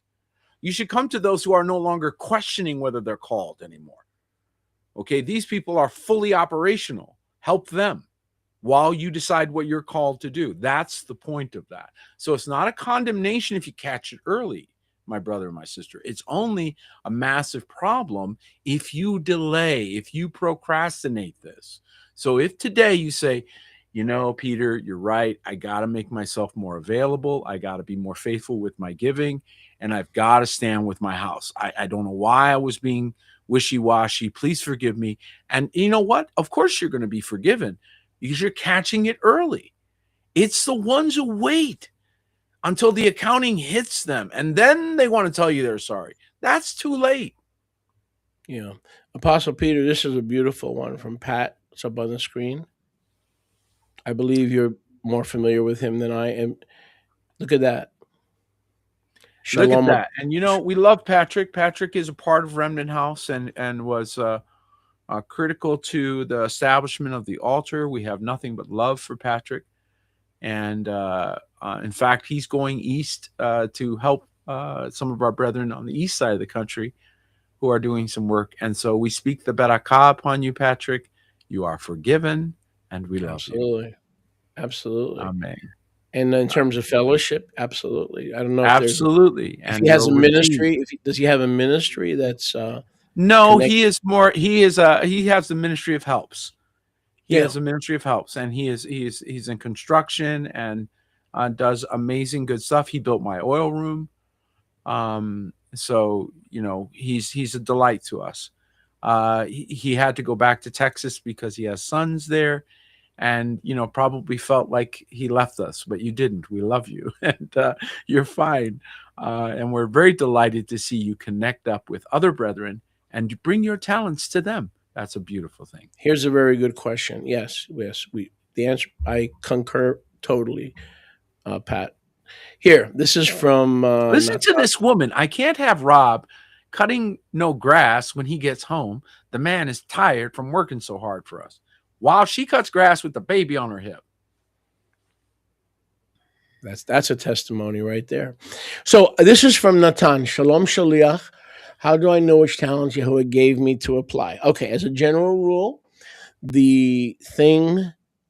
You should come to those who are no longer questioning whether they're called anymore. Okay, these people are fully operational. Help them while you decide what you're called to do. That's the point of that. So it's not a condemnation if you catch it early, my brother and my sister. It's only a massive problem if you delay, if you procrastinate this. So if today you say, Peter, you're right, I got to make myself more available, I got to be more faithful with my giving, and I've got to stand with my house. I don't know why I was being wishy-washy. Please forgive me. And you know what? Of course you're going to be forgiven because you're catching it early. It's the ones who wait until the accounting hits them, and then they want to tell you they're sorry. That's too late. Yeah. Apostle Peter, this is a beautiful one from Pat. It's up on the screen. I believe you're more familiar with him than I am. Look at that. Look at Shalom. that. And you know, we love Patrick. Patrick is a part of Remnant House and was critical to the establishment of the altar. We have nothing but love for Patrick. And in fact, he's going east to help some of our brethren on the east side of the country who are doing some work. And so we speak the barakah upon you, Patrick. You are forgiven, and we love you. Absolutely. Amen. And in terms of fellowship, absolutely. I don't know if absolutely. If he has a ministry, does he have a ministry that's no, connected? he has the ministry of helps. He has a ministry of helps, and he's in construction and does amazing good stuff. He built my oil room. So, you know, he's a delight to us. He had to go back to Texas because he has sons there, and, you know, probably felt like he left us, but you didn't. We love you, and you're fine. And we're very delighted to see you connect up with other brethren and bring your talents to them. That's a beautiful thing. Here's a very good question. Yes. The answer, I concur totally, Pat. Here, this is from. Listen to this woman. I can't have Rob cutting no grass when he gets home. The man is tired from working so hard for us, while she cuts grass with the baby on her hip. That's a testimony right there. So this is from Natan. Shalom Shaliach. How do I know which talents Yahuwah gave me to apply? Okay, as a general rule,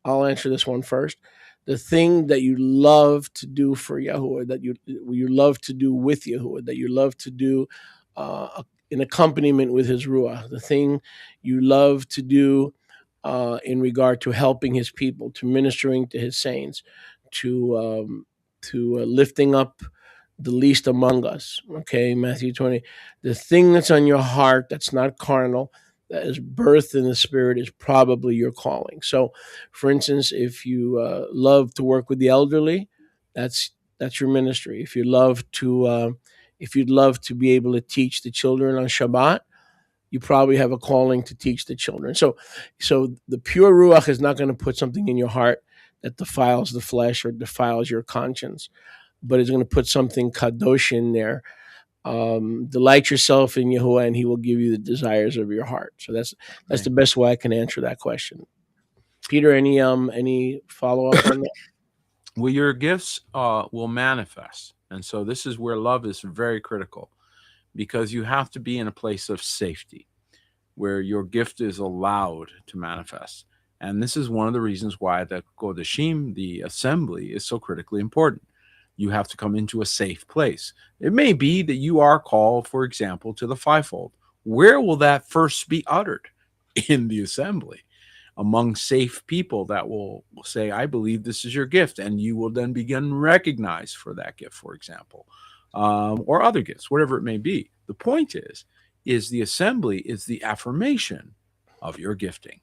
I'll answer this one first. The thing that you love to do for Yahuwah, that you love to do with Yahuwah, that you love to do in accompaniment with his Ruach, the thing you love to do in regard to helping his people, to ministering to his saints, to lifting up the least among us. Okay, Matthew 20. The thing that's on your heart that's not carnal, that is birthed in the spirit, is probably your calling. So, for instance, if you love to work with the elderly, that's your ministry. If you'd love to be able to teach the children on Shabbat, you probably have a calling to teach the children. So the pure Ruach is not going to put something in your heart that defiles the flesh or defiles your conscience, but it's going to put something kadosh in there. Delight yourself in Yahuwah, and he will give you the desires of your heart. So that's the best way I can answer that question. Peter, any follow-up on that? Well, your gifts will manifest. And so this is where love is very critical, because you have to be in a place of safety where your gift is allowed to manifest. And this is one of the reasons why the Kodashim, the assembly, is so critically important. You have to come into a safe place. It may be that you are called, for example, to the fivefold. Where will that first be uttered? In the assembly, among safe people that will say, I believe this is your gift. And you will then begin recognized for that gift, for example, or other gifts, whatever it may be. The point is the assembly is the affirmation of your gifting.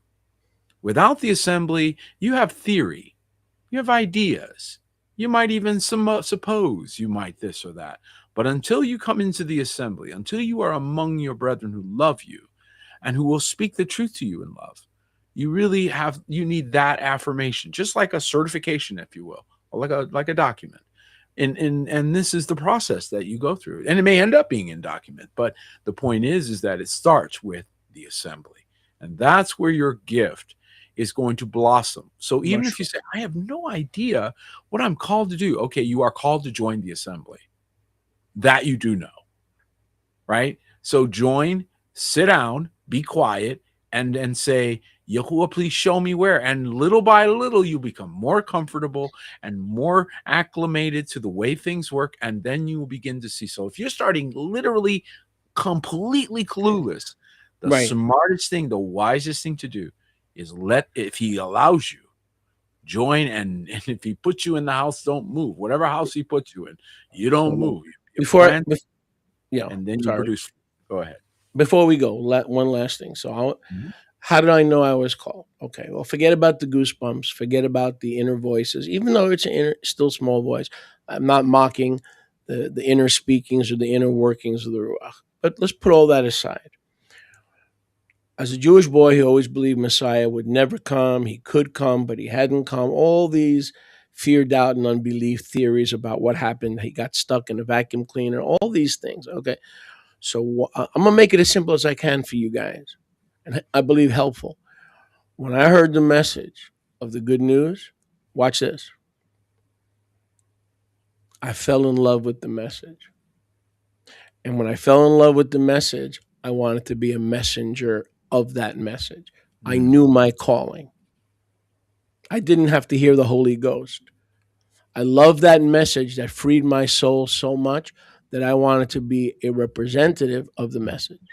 Without the assembly, you have theory, you have ideas. You might even suppose you might this or that. But until you come into the assembly, until you are among your brethren who love you and who will speak the truth to you in love, you need that affirmation, just like a certification, if you will, or like a document. And this is the process that you go through. And it may end up being in document, but the point is that it starts with the assembly. And that's where your gift is going to blossom. So even if you say, I have no idea what I'm called to do. Okay, you are called to join the assembly. That you do know, right? So join, sit down, be quiet, and say, Yahuwah, please show me where. And little by little, you become more comfortable and more acclimated to the way things work. And then you will begin to see. So if you're starting literally completely clueless, the smartest thing, the wisest thing to do is if he allows you, join, and if he puts you in the house, don't move. Whatever house he puts you in, you don't move. You before, plant, yeah, and then you sorry. produce. Go ahead. Before we go, one last thing. So, Mhm. how did I know I was called? Okay, well, forget about the goosebumps. Forget about the inner voices, even though it's an still small voice. I'm not mocking the inner speakings or the inner workings of the Ruach. But let's put all that aside. As a Jewish boy, he always believed Messiah would never come. He could come, but he hadn't come. All these fear, doubt, and unbelief theories about what happened. He got stuck in a vacuum cleaner, all these things. Okay. So I'm going to make it as simple as I can for you guys, and I believe helpful. When I heard the message of the good news, watch this. I fell in love with the message. And when I fell in love with the message, I wanted to be a messenger of that message. I knew my calling. I didn't have to hear the Holy Ghost. I love that message that freed my soul so much that I wanted to be a representative of the message.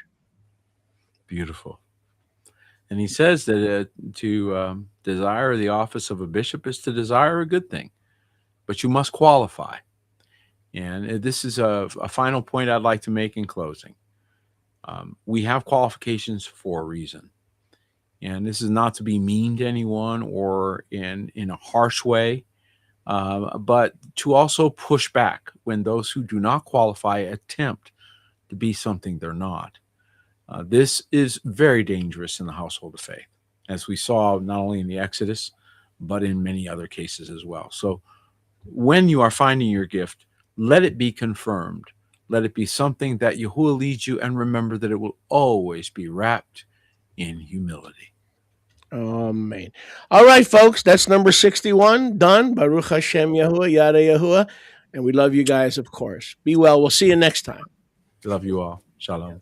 Beautiful. And he says that to desire the office of a bishop is to desire a good thing, but you must qualify. And this is a final point I'd like to make in closing. We have qualifications for a reason. And this is not to be mean to anyone or in a harsh way, but to also push back when those who do not qualify attempt to be something they're not. This is very dangerous in the household of faith, as we saw not only in the Exodus, but in many other cases as well. So when you are finding your gift, let it be confirmed. Let it be something that Yahuwah leads you, and remember that it will always be wrapped in humility. Amen. All right, folks, that's number 61 done. Baruch Hashem Yahuwah, Yada Yahuwah. And we love you guys, of course. Be well. We'll see you next time. Love you all. Shalom.